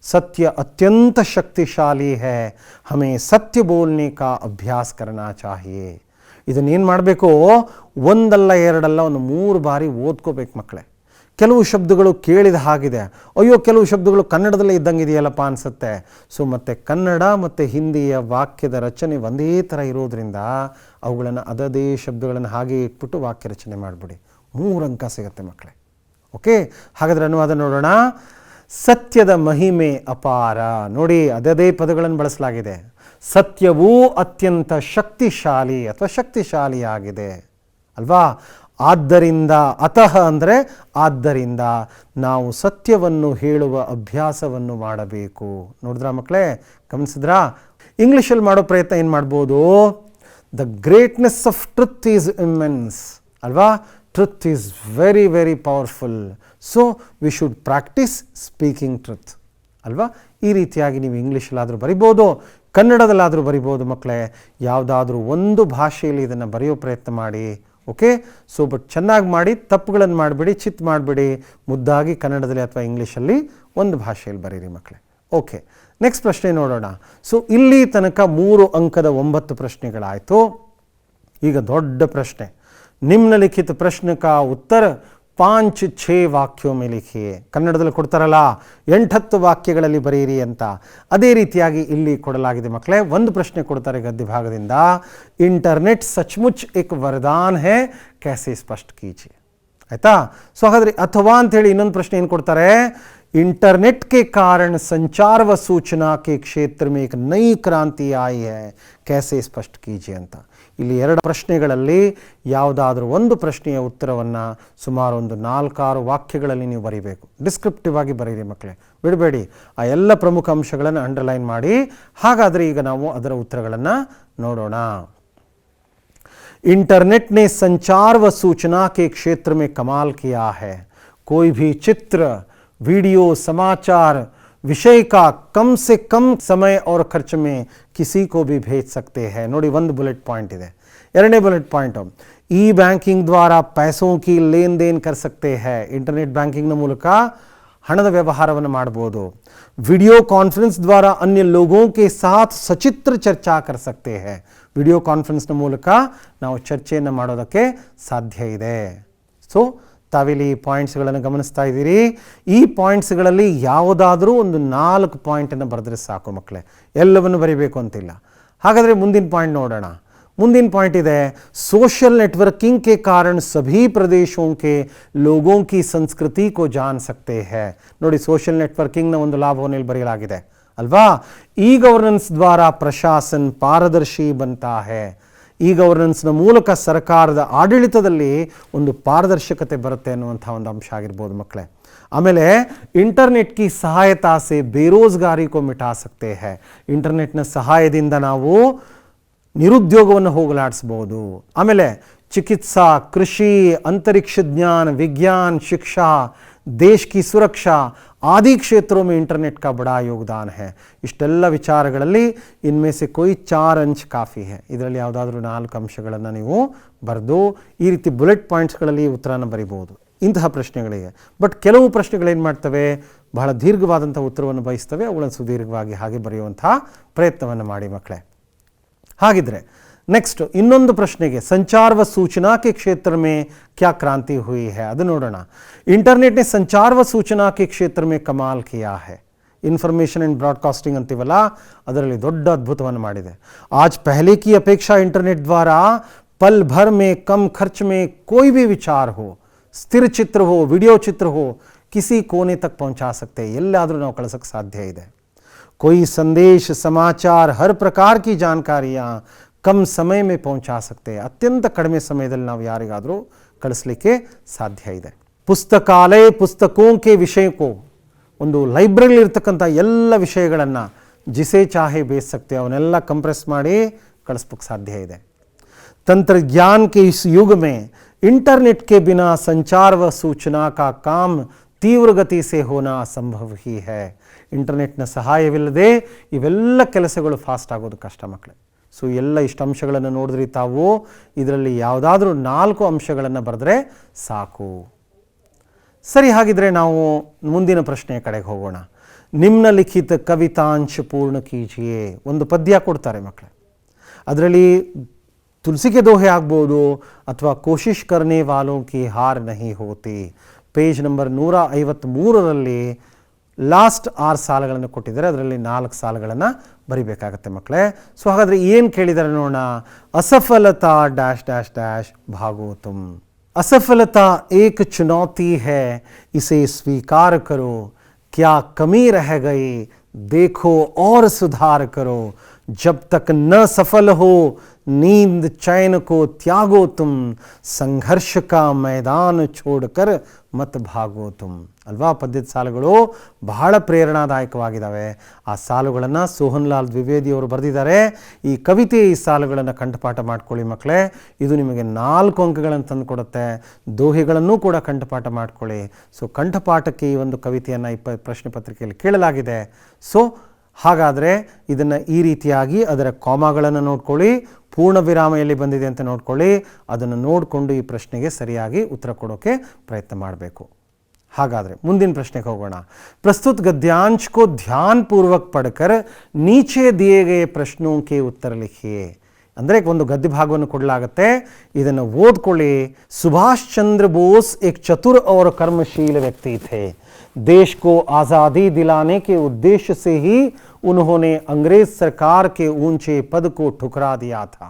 ಸತ್ಯ ಅತ್ಯಂತ ಶಕ್ತಿಶಾಲಿ ಹೈ, ಹಮೇ ಸತ್ಯ ಬೋಲ್ನೆ ಕಾ ಅಭ್ಯಾಸ ಕರ್ನಾ ಚಾಹಿಯೆ. ಇದನ್ನೇನು ಮಾಡಬೇಕು, ಒಂದಲ್ಲ ಎರಡಲ್ಲ ಒಂದು 3 ಬಾರಿ ಓದ್ಕೋಬೇಕು ಮಕ್ಕಳೇ. ಕೆಲವು ಶಬ್ದಗಳು ಕೇಳಿದ ಹಾಗಿದೆ, ಅಯ್ಯೋ ಕೆಲವು ಶಬ್ದಗಳು ಕನ್ನಡದಲ್ಲೇ ಇದ್ದಂಗೆ ಇದೆಯಲ್ಲಪ್ಪ ಅನಿಸುತ್ತೆ. ಸೊ ಮತ್ತು ಕನ್ನಡ ಮತ್ತು ಹಿಂದಿಯ ವಾಕ್ಯದ ರಚನೆ ಒಂದೇ ಥರ ಇರೋದ್ರಿಂದ ಅವುಗಳನ್ನು ಅದೇ ಶಬ್ದಗಳನ್ನು ಹಾಗೆ ಇಟ್ಬಿಟ್ಟು ವಾಕ್ಯ ರಚನೆ ಮಾಡಿಬಿಡಿ. 3 ಅಂಕ ಸಿಗುತ್ತೆ ಮಕ್ಕಳೇ. ಓಕೆ, ಹಾಗಾದರೆ ಅನುವಾದ ನೋಡೋಣ. ಸತ್ಯದ ಮಹಿಮೆ ಅಪಾರ. ನೋಡಿ, ಅದೇ ಪದಗಳನ್ನು ಬಳಸಲಾಗಿದೆ. ಸತ್ಯವೂ ಅತ್ಯಂತ ಶಕ್ತಿಶಾಲಿ ಅಥವಾ ಶಕ್ತಿಶಾಲಿಯಾಗಿದೆ ಅಲ್ವಾ. ಆದ್ದರಿಂದ, ಅತಃ ಅಂದರೆ ಆದ್ದರಿಂದ, ನಾವು ಸತ್ಯವನ್ನು ಹೇಳುವ ಅಭ್ಯಾಸವನ್ನು ಮಾಡಬೇಕು. ನೋಡಿದ್ರಾ ಮಕ್ಕಳೇ, ಗಮನಿಸಿದ್ರಾ? ಇಂಗ್ಲೀಷಲ್ಲಿ ಮಾಡೋ ಪ್ರಯತ್ನ ಏನು ಮಾಡ್ಬೋದು, the greatness of truth is immense ಅಲ್ವಾ. Truth is very very powerful, so we should practise speaking truth ಅಲ್ವಾ. ಈ ರೀತಿಯಾಗಿ ನೀವು ಇಂಗ್ಲೀಷಲ್ಲಾದರೂ ಬರಿಬೋದು, ಕನ್ನಡದಲ್ಲಾದರೂ ಬರಿಬೋದು ಮಕ್ಕಳೇ. ಯಾವುದಾದ್ರೂ ಒಂದು ಭಾಷೆಯಲ್ಲಿ ಇದನ್ನು ಬರೆಯೋ ಪ್ರಯತ್ನ ಮಾಡಿ. ಓಕೆ, ಸೊ ಬಟ್ ಚೆನ್ನಾಗಿ ಮಾಡಿ, ತಪ್ಪುಗಳನ್ನು ಮಾಡಿಬಿಡಿ, ಚಿತ್ ಮಾಡಿಬಿಡಿ. ಮುದ್ದಾಗಿ ಕನ್ನಡದಲ್ಲಿ ಅಥವಾ ಇಂಗ್ಲೀಷಲ್ಲಿ ಒಂದು ಭಾಷೆಯಲ್ಲಿ ಬರೀರಿ ಮಕ್ಕಳೇ. ಓಕೆ, ನೆಕ್ಸ್ಟ್ ಪ್ರಶ್ನೆ ನೋಡೋಣ. ಸೊ ಇಲ್ಲಿ ತನಕ 3 ಅಂಕದ 9 ಪ್ರಶ್ನೆಗಳಾಯಿತು. ಈಗ ದೊಡ್ಡ ಪ್ರಶ್ನೆ, ನಿಮ್ನಲಿಖಿತ ಪ್ರಶ್ನೆ ಕಾ ಉತ್ತರ 5-6 ವಾಕ್ಯೋ ಮೇ ಲಿಖಿಯೇ. ಕನ್ನಡದಲ್ಲಿ ಕೊಡ್ತಾರಲ್ಲ 8-10 ವಾಕ್ಯಗಳಲ್ಲಿ ಬರೆಯಿರಿ ಅಂತ, ಅದೇ ರೀತಿಯಾಗಿ ಇಲ್ಲಿ ಕೊಡಲಾಗಿದೆ ಮಕ್ಕಳೇ. ಒಂದು ಪ್ರಶ್ನೆ ಕೊಡ್ತಾರೆ ಗದ್ಯ ಭಾಗದಿಂದ, ಇಂಟರ್ನೆಟ್ ಸಚ್ಮುಚ್ ಏಕ್ ವರದಾನ್ ಹೈ, ಕ್ಯಾಸೆ ಸ್ಪಷ್ಟ ಕೀಜಿಯೇ. ಆಯಿತಾ? ಸೊ ಹಾಗಾದರೆ ಅಥವಾ ಅಂಥೇಳಿ ಇನ್ನೊಂದು ಪ್ರಶ್ನೆ ಏನು ಕೊಡ್ತಾರೆ, इंटरनेट के कारण संचार व सूचना के क्षेत्र में एक नई क्रांति आई है, कैसे स्पष्ट कीजिए ಅಂತ. ಇಲ್ಲಿ 2 ಪ್ರಶ್ನೆಗಳಲ್ಲಿ ಯಾವುದಾದ್ರೂ ಒಂದು ಪ್ರಶ್ನೆಯ ಉತ್ತರವನ್ನು ಸುಮಾರು ಒಂದು 4-6 ವಾಕ್ಯಗಳಲ್ಲಿ ನೀವು ಬರೀಬೇಕು. ಡಿಸ್ಕ್ರಿಪ್ಟಿವ್ ಆಗಿ ಬರೀರಿ ಮಕ್ಕಳೇ, ಬಿಡಬೇಡಿ. ಆ ಎಲ್ಲ ಪ್ರಮುಖ ಅಂಶಗಳನ್ನು ಅಂಡರ್ಲೈನ್ ಮಾಡಿ. ಹಾಗಾದರೆ ಈಗ ನಾವು ಅದರ ಉತ್ತರಗಳನ್ನು ನೋಡೋಣ. इंटरनेट ने संचार व सूचना के क्षेत्र में कमाल किया है. कोई भी चित्र, वीडियो, समाचार विषय का कम से कम समय और खर्च में किसी को भी भेज सकते हैं. ನೋಡಿ, ಒಂದು ಬುಲೆಟ್ ಪಾಯಿಂಟ್ ಇದೆ. ಎರಡನೇ ಬುಲೆಟ್ ಪಾಯಿಂಟ್, ಈ ಬ್ಯಾಂಕಿಂಗ್ ದ್ವಾರಾ पैसों की लेन देन कर सकते हैं. ಇಂಟರ್ನೆಟ್ ಬ್ಯಾಂಕಿಂಗ್ನ ಮೂಲಕ ಹಣದ ವ್ಯವಹಾರವನ್ನು ಮಾಡಬಹುದು. ವಿಡಿಯೋ ಕಾನ್ಫರೆನ್ಸ್ ದ್ವಾರಾ अन्य लोगों के साथ सचित्र चर्चा कर सकते हैं. ವಿಡಿಯೋ ಕಾನ್ಫರೆನ್ಸ್ನ ಮೂಲಕ ನಾವು ಚರ್ಚೆಯನ್ನು ಮಾಡೋದಕ್ಕೆ ಸಾಧ್ಯ ಇದೆ. ಸೊ ತಾವಿಲ್ಲಿ ಪಾಯಿಂಟ್ಸ್ಗಳನ್ನು ಗಮನಿಸ್ತಾ ಇದ್ದೀರಿ. ಈ ಪಾಯಿಂಟ್ಸ್ಗಳಲ್ಲಿ ಯಾವುದಾದ್ರೂ ಒಂದು 4 ಪಾಯಿಂಟನ್ನು ಬರೆದ್ರೆ ಸಾಕು ಮಕ್ಕಳೇ, ಎಲ್ಲವನ್ನು ಬರೀಬೇಕು ಅಂತಿಲ್ಲ. ಹಾಗಾದರೆ ಮುಂದಿನ ಪಾಯಿಂಟ್ ನೋಡೋಣ. ಮುಂದಿನ ಪಾಯಿಂಟ್ ಇದೆ, सोशल नेटवर्किंग के कारण सभी प्रदेशों के लोगों की संस्कृति को जान सकते हैं. ನೋಡಿ, ಸೋಷಿಯಲ್ ನೆಟ್ವರ್ಕಿಂಗ್ನ ಒಂದು ಲಾಭವನ್ನು ಇಲ್ಲಿ ಬರೆಯಲಾಗಿದೆ. ಅಲ್ವಾ. ಈ ಗವರ್ನೆನ್ಸ್ ದ್ವಾರಾ ಪ್ರಶಾಸನ್ ಪಾರದರ್ಶಿ बनता है. ಈ ಗವರ್ನೆನ್ಸ್ನ ಮೂಲಕ ಸರ್ಕಾರದ ಆಡಳಿತದಲ್ಲಿ ಒಂದು ಪಾರದರ್ಶಕತೆ ಬರುತ್ತೆ ಅನ್ನುವಂಥ ಒಂದು ಅಂಶ ಆಗಿರ್ಬೋದು ಮಕ್ಕಳೇ. ಆಮೇಲೆ ಇಂಟರ್ನೆಟ್ ಕಿ ಸಹಾಯತಾ ಸೆ ಬೇರೋಜ್ಗಾರಿ ಕೋ ಮಿಟಾ ಸಕ್ತೆ ಹೈ. ಇಂಟರ್ನೆಟ್ನ ಸಹಾಯದಿಂದ ನಾವು ನಿರುದ್ಯೋಗವನ್ನು ಹೋಗಲಾಡಿಸ್ಬೋದು. ಆಮೇಲೆ ಚಿಕಿತ್ಸಾ, ಕೃಷಿ, अंतरिक्ष ज्ञान, विज्ञान, शिक्षा, देश की सुरक्षा आदि क्षेत्रों में इंटरनेट का बड़ा योगदान है. ಇಷ್ಟೆಲ್ಲ ವಿಚಾರಗಳಲ್ಲಿ ಇನ್ಮೇ ಸೆ कोई 4 अंश ಕಾಫಿ है. ಇದರಲ್ಲಿ ಯಾವುದಾದ್ರೂ 4 ಅಂಶಗಳನ್ನು ನೀವು ಬರೆದು ಈ ರೀತಿ ಬುಲೆಟ್ ಪಾಯಿಂಟ್ಸ್ಗಳಲ್ಲಿ ಉತ್ತರನ ಬರಿಬೋದು ಇಂತಹ ಪ್ರಶ್ನೆಗಳಿಗೆ. ಬಟ್ ಕೆಲವು ಪ್ರಶ್ನೆಗಳೇನು ಮಾಡ್ತವೆ, ಬಹಳ ದೀರ್ಘವಾದಂಥ ಉತ್ತರವನ್ನು ಬಯಸ್ತವೆ. ಅವುಗಳನ್ನು ಸುದೀರ್ಘವಾಗಿ ಹಾಗೆ ಬರೆಯುವಂಥ ಪ್ರಯತ್ನವನ್ನು ಮಾಡಿ ಮಕ್ಕಳೇ. ಹಾಗಿದ್ರೆ नेक्स्ट ಇನ್ನೊಂದು ಪ್ರಶ್ನೆಗೆ संचार व सूचना के क्षेत्र में क्या क्रांति हुई है ಅದು ನೋಡೋಣ. इंटरनेट ने संचार व सूचना के क्षेत्र में कमाल किया है. इन्फॉर्मेशन एंड ब्रॉडकास्टिंग ಅಂತೀವಲ್ಲ, ಅದರಲ್ಲಿ ದೊಡ್ಡ ಅದ್ಭುತವನ್ನು ಮಾಡಿದೆ. आज पहले की अपेक्षा इंटरनेट द्वारा पल भर में कम खर्च में कोई भी विचार हो, स्थिर चित्र हो, वीडियो चित्र हो, किसी कोने तक पहुंचा सकते हैं. ಎಲ್ಲಾದರೂ ನಾವು ಕಳಿಸಕ್ಕೆ ಸಾಧ್ಯ ಇದೆ. कोई संदेश, समाचार, हर प्रकार की जानकारियाँ कम समय में पहुंचा सकते हैं. अत्यंत कड़मे समयದಲ್ಲಿ ನಾವು ಯಾರಿಗಾದರೂ ಕಳಿಸಲಿಕ್ಕೆ ಸಾಧ್ಯ ಇದೆ. ಪುಸ್ತಕಾಲಯ ಪುಸ್ತಕೋं के विषय को ಒಂದು ಲೈಬ್ರರಿಲಿ ಇರತಕ್ಕಂಥ ಎಲ್ಲ ವಿಷಯಗಳನ್ನು ಜಿಸೆ ಚಾಹೆ ಬೇಸ್ सकते हैं, ಅವನ್ನೆಲ್ಲ ಕಂಪ್ರೆಸ್ ಮಾಡಿ ಕಳಿಸ್ಲಿಕ್ಕೆ ಸಾಧ್ಯ ಇದೆ. तंत्रज्ञान के इस युग में इंटरनेट के बिना संचार व सूचना का काम तीव्र गति से होना असंभव ही है. ಇಂಟರ್ನೆಟ್ನ ಸಹಾಯವಿಲ್ಲದೆ ಇವೆಲ್ಲ ಕೆಲಸಗಳು ಫಾಸ್ಟ್ ಆಗೋದು ಕಷ್ಟ ಮಕ್ಕಳೇ. ಸೊ ಎಲ್ಲ ಇಷ್ಟು ಅಂಶಗಳನ್ನು ನೋಡಿದ್ರಿ ತಾವು. ಇದರಲ್ಲಿ ಯಾವುದಾದ್ರೂ 4 ಅಂಶಗಳನ್ನು ಬರೆದ್ರೆ ಸಾಕು. ಸರಿ, ಹಾಗಿದ್ರೆ ನಾವು ಮುಂದಿನ ಪ್ರಶ್ನೆಯ ಕಡೆಗೆ ಹೋಗೋಣ. ನಿಮ್ನಲಿಖಿತ ಕವಿತಾಂಶ ಪೂರ್ಣ ಕೀಜಿಯೇ. ಒಂದು ಪದ್ಯ ಕೊಡ್ತಾರೆ ಮಕ್ಕಳೇ. ಅದರಲ್ಲಿ ತುಳಸಿ ಕೆ ದೋಹೆ ಆಗ್ಬೋದು ಅಥವಾ ಕೋಶಿಶ್ ಕರ್ನೆ ವಾಲೋಂ ಕಿ ಹಾರ್ ನಹಿ ಹೋತಿ. ಪೇಜ್ ನಂಬರ್ 153ರಲ್ಲಿ ಲಾಸ್ಟ್ 6 ಸಾಲುಗಳನ್ನು ಕೊಟ್ಟಿದ್ದಾರೆ. ಅದರಲ್ಲಿ 4 ಸಾಲುಗಳನ್ನು ಬರಿಬೇಕಾಗತ್ತೆ ಮಕ್ಕಳೇ. ಸೊ ಹಾಗಾದರೆ ಏನು ಕೇಳಿದ್ದಾರೆ ನೋಡೋಣ. असफलता डैश डैश डैश भागो तुम. असफलता एक चुनौती है, इसे स्वीकार करो. क्या कमी रह गई देखो और सुधार करो. जब तक न सफल हो नींद चैन को त्यागो तुम. संघर्ष का मैदान छोड़कर मत भागो तुम. ಅಲ್ವಾ? ಪದ್ಯದ ಸಾಲುಗಳು ಬಹಳ ಪ್ರೇರಣಾದಾಯಕವಾಗಿದ್ದಾವೆ. ಆ ಸಾಲುಗಳನ್ನು ಸೋಹನ್ ಲಾಲ್ ದ್ವಿವೇದಿ ಅವರು ಬರೆದಿದ್ದಾರೆ. ಈ ಕವಿತೆ ಈ ಸಾಲುಗಳನ್ನು ಕಂಠಪಾಠ ಮಾಡ್ಕೊಳ್ಳಿ ಮಕ್ಕಳೇ. ಇದು ನಿಮಗೆ 4 ಅಂಕಗಳನ್ನು ತಂದು ಕೊಡುತ್ತೆ. ದೋಹೆಗಳನ್ನು ಕೂಡ ಕಂಠಪಾಠ ಮಾಡ್ಕೊಳ್ಳಿ. ಸೊ ಕಂಠಪಾಠಕ್ಕೆ ಈ ಒಂದು ಕವಿತೆಯನ್ನು ಪ್ರಶ್ನೆ ಪತ್ರಿಕೆಯಲ್ಲಿ ಕೇಳಲಾಗಿದೆ. ಸೊ ಹಾಗಾದರೆ ಇದನ್ನು ಈ ರೀತಿಯಾಗಿ ಅದರ ಕಾಮಾಗಳನ್ನು ನೋಡ್ಕೊಳ್ಳಿ, ಪೂರ್ಣ ವಿರಾಮ ಎಲ್ಲಿ ಬಂದಿದೆ ಅಂತ ನೋಡ್ಕೊಳ್ಳಿ. ಅದನ್ನು ನೋಡಿಕೊಂಡು ಈ ಪ್ರಶ್ನೆಗೆ ಸರಿಯಾಗಿ ಉತ್ತರ ಕೊಡೋಕ್ಕೆ ಪ್ರಯತ್ನ ಮಾಡಬೇಕು. ಹಾಗಾದರೆ ಮುಂದಿನ ಪ್ರಶ್ನೆಗೆ ಹೋಗೋಣ. ಪ್ರಸ್ತುತ ಗದ್ಯಾಂಶ को ध्यान पूर्वक पढ़कर नीचे दिए गए प्रश्नों के उत्तर लिखिए. ಅಂದರೆ ಒಂದು ಗದ್ಯ ಭಾಗವನ್ನು ಕೊಡಲಾಗುತ್ತೆ, ಇದನ್ನು ಓದ್ಕೊಳ್ಳಿ. सुभाष चंद्र बोस एक चतुर और कर्मशील व्यक्ति थे. देश को आज़ादी दिलाने के उद्देश्य से ही उन्होंने अंग्रेज सरकार के ऊंचे पद को ठुकरा दिया था.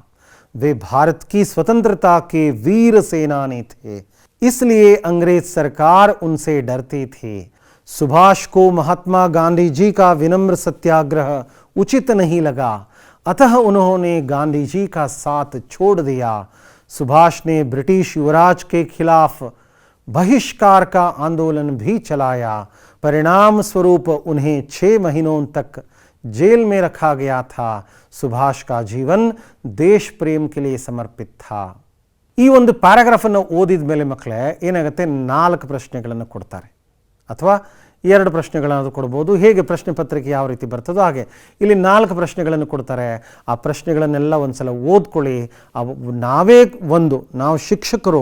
वे भारत की स्वतंत्रता के वीर सेनानी थे, इसलिए अंग्रेज सरकार उनसे डरती थी. सुभाष को महात्मा गांधी जी का विनम्र सत्याग्रह उचित नहीं लगा, अतः उन्होंने गांधी जी का साथ छोड़ दिया. सुभाष ने ब्रिटिश युवराज के खिलाफ बहिष्कार का आंदोलन भी चलाया. परिणाम स्वरूप उन्हें 6 महीनों तक जेल में रखा गया था. सुभाष का जीवन देश प्रेम के लिए समर्पित था. ಈ ಒಂದು ಪ್ಯಾರಾಗ್ರಾಫನ್ನು ಓದಿದ ಮೇಲೆ ಮಕ್ಕಳೇ ಏನಾಗುತ್ತೆ, 4 ಪ್ರಶ್ನೆಗಳನ್ನು ಕೊಡ್ತಾರೆ ಅಥವಾ 2 ಪ್ರಶ್ನೆಗಳನ್ನು ಕೊಡ್ಬೋದು. ಹೇಗೆ ಪ್ರಶ್ನೆ ಪತ್ರಿಕೆ ಯಾವ ರೀತಿ ಬರ್ತದೋ ಹಾಗೆ ಇಲ್ಲಿ 4 ಪ್ರಶ್ನೆಗಳನ್ನು ಕೊಡ್ತಾರೆ. ಆ ಪ್ರಶ್ನೆಗಳನ್ನೆಲ್ಲ ಒಂದು ಸಲ ಓದ್ಕೊಳ್ಳಿ. ನಾವು ಶಿಕ್ಷಕರು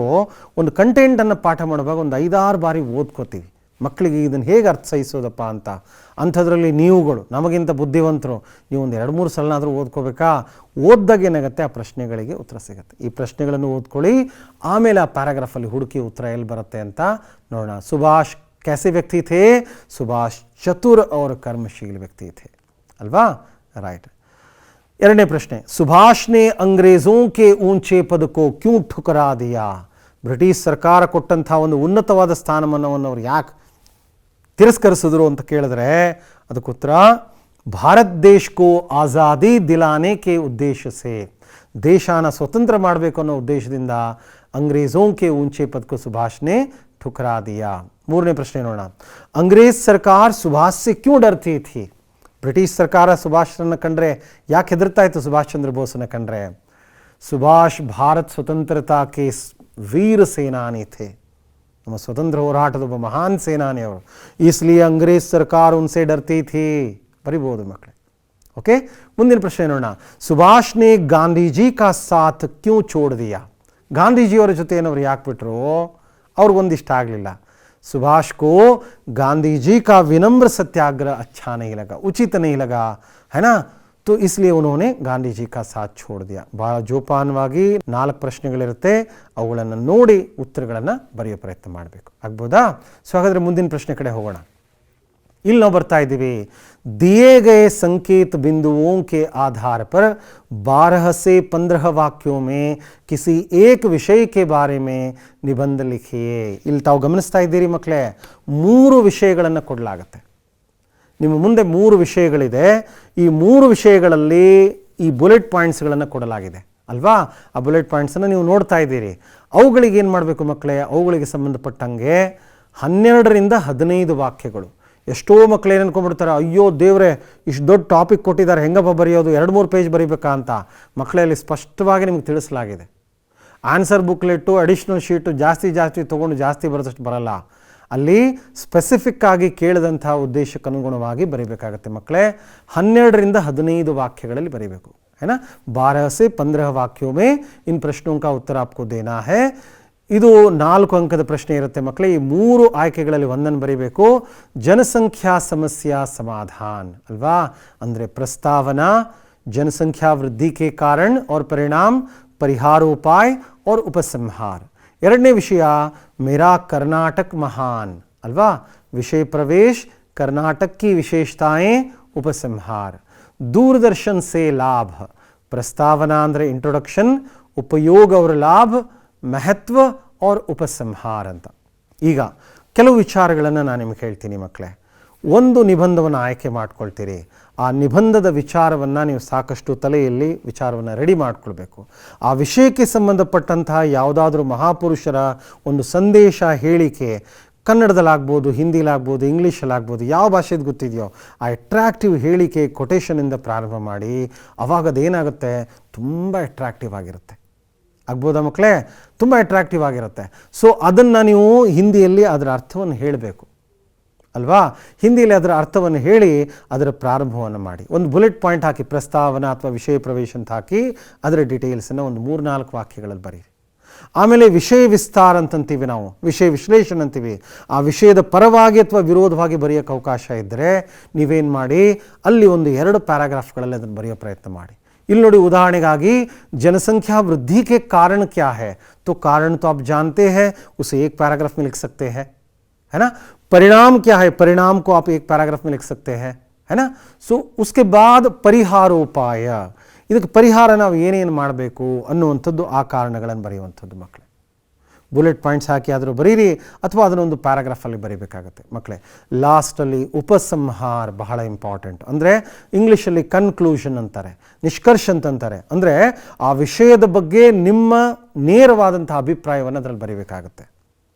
ಒಂದು ಕಂಟೆಂಟನ್ನು ಪಾಠ ಮಾಡುವಾಗ ಒಂದು 5-6 ಬಾರಿ ಓದ್ಕೋತೀವಿ. ಮಕ್ಕಳಿಗೆ ಇದನ್ನು ಹೇಗೆ ಅರ್ಥೈಸೋದಪ್ಪ ಅಂತ. ಅಂಥದ್ರಲ್ಲಿ ನೀವುಗಳು ನಮಗಿಂತ ಬುದ್ಧಿವಂತರು, ನೀವು ಒಂದು 2-3 ಸಲನಾದರೂ ಓದ್ಕೋಬೇಕಾ. ಓದ್ದಾಗ ಏನಾಗುತ್ತೆ, ಆ ಪ್ರಶ್ನೆಗಳಿಗೆ ಉತ್ತರ ಸಿಗುತ್ತೆ. ಈ ಪ್ರಶ್ನೆಗಳನ್ನು ಓದ್ಕೊಳ್ಳಿ, ಆಮೇಲೆ ಆ ಪ್ಯಾರಾಗ್ರಾಫಲ್ಲಿ ಹುಡುಕಿ ಉತ್ತರ ಎಲ್ಲಿ ಬರುತ್ತೆ ಅಂತ ನೋಡೋಣ. ಸುಭಾಷ್ कैसे व्यक्ति थे? सुभाष चतुर और कर्मशील व्यक्ति थे. अल्वा? राइट. 2ನೇ ಪ್ರಶ್ನೆ, सुभाष ने अंग्रेजों के ऊंचे पद को क्यों ठुकरा दिया? ಬ್ರಿಟಿಷ್ ಸರ್ಕಾರ ಕೊಟ್ಟಂಥ ಒಂದು ಉನ್ನತವಾದ ಸ್ಥಾನಮಾನವನ್ನು ಅವರು ಯಾಕೆ ತಿರಸ್ಕರಿಸಿದ್ರು ಅಂತ ಕೇಳಿದ್ರೆ ಅದಕ್ಕೆ ಉತ್ತರ, भारत देश को आज़ादी दिलाने के उद्देश्य से ದೇಶನ ಸ್ವತಂತ್ರ ಮಾಡಬೇಕು ಅನ್ನೋ ಉದ್ದೇಶದಿಂದ अंग्रेजों के ऊंचे पद को सुभाष ने ठुकरा दिया। ಮೂರನೇ ಪ್ರಶ್ನೆ ನೋಡೋಣ, अंग्रेज सरकार सुभाष से क्यों डरती थी? ಬ್ರಿಟಿಷ್ ಸರ್ಕಾರ ಸುಭಾಷ್ರನ್ನ ಕಂಡ್ರೆ ಯಾಕೆ ಹೆದರ್ತಾ ಇತ್ತು? ಸುಭಾಷ್ ಚಂದ್ರ ಬೋಸ್ನ ಕಂಡ್ರೆ ಸುಭಾಷ್ ಭಾರತ್ ಸ್ವತಂತ್ರತಾ ಕೆ ವೀರ ಸೇನಾನಿ ಥೇ, ನಮ್ಮ ಸ್ವತಂತ್ರ ಹೋರಾಟದ ಒಬ್ಬ ಮಹಾನ್ ಸೇನಾನಿ ಅವರು, इसलिए अंग्रेज सरकार उनसे डरती थी। ಬರಿಬಹುದು ಮಕ್ಕಳೇ। ओके, ಮುಂದಿನ ಪ್ರಶ್ನೆ ನೋಡೋಣ, सुभाष ने गांधी जी का साथ क्यों छोड़ दिया? ಗಾಂಧೀಜಿಯವರ ಜೊತೆಯವರು ಯಾಕೆ ಬಿಟ್ಟರು? ಅವ್ರಿಗೊಂದಿಷ್ಟ ಆಗಲಿಲ್ಲ। सुभाष को गांधी जी का विनम्र सत्याग्रह अच्छा नहीं लगा, उचित नहीं लगा, है ना, तो इसलिए उन्होंने गांधी जी का साथ छोड़ दिया। ಭಾಳ ಜೋಪಾನವಾಗಿ 4 ಪ್ರಶ್ನೆಗಳಿರುತ್ತೆ, ಅವುಗಳನ್ನು ನೋಡಿ ಉತ್ತರಗಳನ್ನು ಬರೆಯೋ ಪ್ರಯತ್ನ ಮಾಡಬೇಕು, ಆಗ್ಬೋದಾ? ಸೊ ಹಾಗಾದರೆ ಮುಂದಿನ ಪ್ರಶ್ನೆ ಕಡೆ ಹೋಗೋಣ। ಇಲ್ಲಿ ನಾವು ಬರ್ತಾ ಇದ್ದೀವಿ, दिए गए संकेत बिंदुओं के आधार पर 12 से 15 वाक्यों में किसी एक विषय के बारे में निबंध लिखिए। ಇಲ್ಲಿ ತಾವು ಗಮನಿಸ್ತಾ ಇದ್ದೀರಿ ಮಕ್ಕಳೇ, 3 ವಿಷಯಗಳನ್ನು ಕೊಡಲಾಗುತ್ತೆ ನಿಮ್ಮ ಮುಂದೆ। 3 ವಿಷಯಗಳಿದೆ, ಈ 3 ವಿಷಯಗಳಲ್ಲಿ ಈ ಬುಲೆಟ್ ಪಾಯಿಂಟ್ಸ್ಗಳನ್ನು ಕೊಡಲಾಗಿದೆ ಅಲ್ವಾ? ಆ ಬುಲೆಟ್ ಪಾಯಿಂಟ್ಸನ್ನು ನೀವು ನೋಡ್ತಾ ಇದ್ದೀರಿ। ಅವುಗಳಿಗೆ ಏನು ಮಾಡಬೇಕು ಮಕ್ಕಳೇ? ಅವುಗಳಿಗೆ ಸಂಬಂಧಪಟ್ಟಂಗೆ 12ರಿಂದ 15 ವಾಕ್ಯಗಳು। ಎಷ್ಟೋ ಮಕ್ಕಳು ಏನು ಅನ್ಕೊಂಡ್ಬಿಡ್ತಾರೆ, ಅಯ್ಯೋ ದೇವ್ರೆ ಇಷ್ಟು ದೊಡ್ಡ ಟಾಪಿಕ್ ಕೊಟ್ಟಿದ್ದಾರೆ, ಹೆಂಗಪ್ಪ ಬರೆಯೋದು, 2-3 ಪೇಜ್ ಬರೀಬೇಕಾ ಅಂತ. ಮಕ್ಕಳಲ್ಲಿ ಸ್ಪಷ್ಟವಾಗಿ ನಿಮ್ಗೆ ತಿಳಿಸಲಾಗಿದೆ। ಆನ್ಸರ್ ಬುಕ್ಲೆಟ್ಟು ಅಡಿಷ್ನಲ್ ಶೀಟು ಜಾಸ್ತಿ ತೊಗೊಂಡು ಜಾಸ್ತಿ ಬರೋದಷ್ಟು ಬರಲ್ಲ, ಅಲ್ಲಿ ಸ್ಪೆಸಿಫಿಕ್ ಆಗಿ ಕೇಳಿದಂಥ ಉದ್ದೇಶಕ್ಕೆ ಅನುಗುಣವಾಗಿ ಬರೀಬೇಕಾಗತ್ತೆ ಮಕ್ಕಳೇ। 12ರಿಂದ 15 ವಾಕ್ಯಗಳಲ್ಲಿ ಬರೀಬೇಕು, है ना। 12 से 15 वाक्यों में इन प्रश्नों का उत्तर आपको देना है। ಇದು 4 ಅಂಕದ ಪ್ರಶ್ನೆ ಇರುತ್ತೆ ಮಕ್ಕಳೇ। ಈ 3 ಆಯ್ಕೆಗಳಲ್ಲಿ ಒಂದನ್ನು ಬರೀಬೇಕು। ಜನಸಂಖ್ಯಾ ಸಮಸ್ಯಾ ಸಮಾಧಾನ ಅಲ್ವಾ, ಅಂದರೆ ಪ್ರಸ್ತಾವನಾ, ಜನಸಂಖ್ಯಾ ವೃದ್ಧಿ के कारण और परिणाम, परिहारोपाय और उपसंहार। ಎರಡನೇ ವಿಷಯ मेरा कर्नाटक महान ಅಲ್ವಾ, विषय प्रवेश, कर्नाटक की विशेषताएं, उपसंहार। दूरदर्शन से लाभ, प्रस्तावना ಅಂದರೆ ಇಂಟ್ರೊಡಕ್ಷನ್, ಉಪಯೋಗ और लाभ, महत्व और उपसंहार ಅಂತ। ಈಗ ಕೆಲವು ವಿಚಾರಗಳನ್ನು ನಾನು ನಿಮಗೆ ಹೇಳ್ತೀನಿ ಮಕ್ಕಳೇ। ಒಂದು ನಿಬಂಧವನ್ನು ಆಯ್ಕೆ ಮಾಡ್ಕೊಳ್ತೀರಿ, ಆ ನಿಬಂಧದ ವಿಚಾರವನ್ನು ನೀವು ಸಾಕಷ್ಟು ತಲೆಯಲ್ಲಿ ವಿಚಾರವನ್ನು ರೆಡಿ ಮಾಡ್ಕೊಳ್ಬೇಕು। ಆ ವಿಷಯಕ್ಕೆ ಸಂಬಂಧಪಟ್ಟಂತಹ ಯಾವುದಾದ್ರೂ ಮಹಾಪುರುಷರ ಒಂದು ಸಂದೇಶ, ಹೇಳಿಕೆ, ಕನ್ನಡದಲ್ಲಾಗ್ಬೋದು, ಹಿಂದಿಲಾಗ್ಬೋದು, ಇಂಗ್ಲೀಷಲ್ಲಾಗ್ಬೋದು, ಯಾವ ಭಾಷೆದು ಗೊತ್ತಿದೆಯೋ ಆ ಅಟ್ರಾಕ್ಟಿವ್ ಹೇಳಿಕೆ ಕೊಟೇಷನಿಂದ ಪ್ರಾರಂಭ ಮಾಡಿ, ಅವಾಗ ಅದೇನಾಗುತ್ತೆ, ತುಂಬ ಅಟ್ರಾಕ್ಟಿವ್ ಆಗಿರುತ್ತೆ, ಆಗ್ಬೋದಾ ಮಕ್ಕಳೇ? ತುಂಬ ಅಟ್ರಾಕ್ಟಿವ್ ಆಗಿರುತ್ತೆ। ಸೊ ಅದನ್ನು ನೀವು ಹಿಂದಿಯಲ್ಲಿ ಅದರ ಅರ್ಥವನ್ನು ಹೇಳಬೇಕು ಅಲ್ವಾ? ಹಿಂದಿಯಲ್ಲಿ ಅದರ ಅರ್ಥವನ್ನು ಹೇಳಿ ಅದರ ಪ್ರಾರಂಭವನ್ನು ಮಾಡಿ, ಒಂದು ಬುಲೆಟ್ ಪಾಯಿಂಟ್ ಹಾಕಿ, ಪ್ರಸ್ತಾವನಾ ಅಥವಾ ವಿಷಯ ಪ್ರವೇಶ ಅಂತ ಹಾಕಿ ಅದರ ಡೀಟೇಲ್ಸನ್ನು ಒಂದು 3-4 ವಾಕ್ಯಗಳಲ್ಲಿ ಬರೀರಿ। ಆಮೇಲೆ ವಿಷಯ ವಿಸ್ತಾರ ಅಂತಂತೀವಿ ನಾವು, ವಿಷಯ ವಿಶ್ಲೇಷಣೆ ಅಂತೀವಿ। ಆ ವಿಷಯದ ಪರವಾಗಿ ಅಥವಾ ವಿರೋಧವಾಗಿ ಬರೆಯೋಕ್ಕೆ ಅವಕಾಶ ಇದ್ದರೆ ನೀವೇನು ಮಾಡಿ, ಅಲ್ಲಿ ಒಂದು 2 ಪ್ಯಾರಾಗ್ರಾಫ್ಗಳಲ್ಲಿ ಅದನ್ನು ಬರೆಯೋ ಪ್ರಯತ್ನ ಮಾಡಿ। ಇಲ್ಲಿ ನೋಡಿ, ಉದಾಹರಣೆಗಾಗಿ जनसंख्या वृद्धि के कारण क्या है, तो कारण तो आप जानते हैं, उसे 1 पैराग्राफ में लिख सकते हैं, है ना। परिणाम क्या है, परिणाम को आप 1 पैराग्राफ में लिख सकते हैं, है ना। सो उसके बाद परिहारोपाय, ಇದಕ್ಕೆ ಪರಿಹಾರ ನಾವು ಏನೇನು ಮಾಡಬೇಕು ಅನ್ನುವಂಥದ್ದು, ಆ ಕಾರಣಗಳನ್ನು ಬರೆಯುವಂಥದ್ದು ಮಕ್ಕಳೇ। ಬುಲೆಟ್ ಪಾಯಿಂಟ್ಸ್ ಹಾಕಿ ಆದರೂ ಬರೀರಿ, ಅಥವಾ ಅದನ್ನೊಂದು ಪ್ಯಾರಾಗ್ರಾಫಲ್ಲಿ ಬರೀಬೇಕಾಗತ್ತೆ ಮಕ್ಕಳೇ। ಲಾಸ್ಟಲ್ಲಿ ಉಪಸಂಹಾರ ಬಹಳ ಇಂಪಾರ್ಟೆಂಟ್, ಅಂದರೆ ಇಂಗ್ಲೀಷಲ್ಲಿ ಕನ್ಕ್ಲೂಷನ್ ಅಂತಾರೆ, ನಿಷ್ಕರ್ಷ ಅಂತಂತಾರೆ, ಅಂದರೆ ಆ ವಿಷಯದ ಬಗ್ಗೆ ನಿಮ್ಮ ನೇರವಾದಂಥ ಅಭಿಪ್ರಾಯವನ್ನು ಅದರಲ್ಲಿ ಬರೀಬೇಕಾಗತ್ತೆ।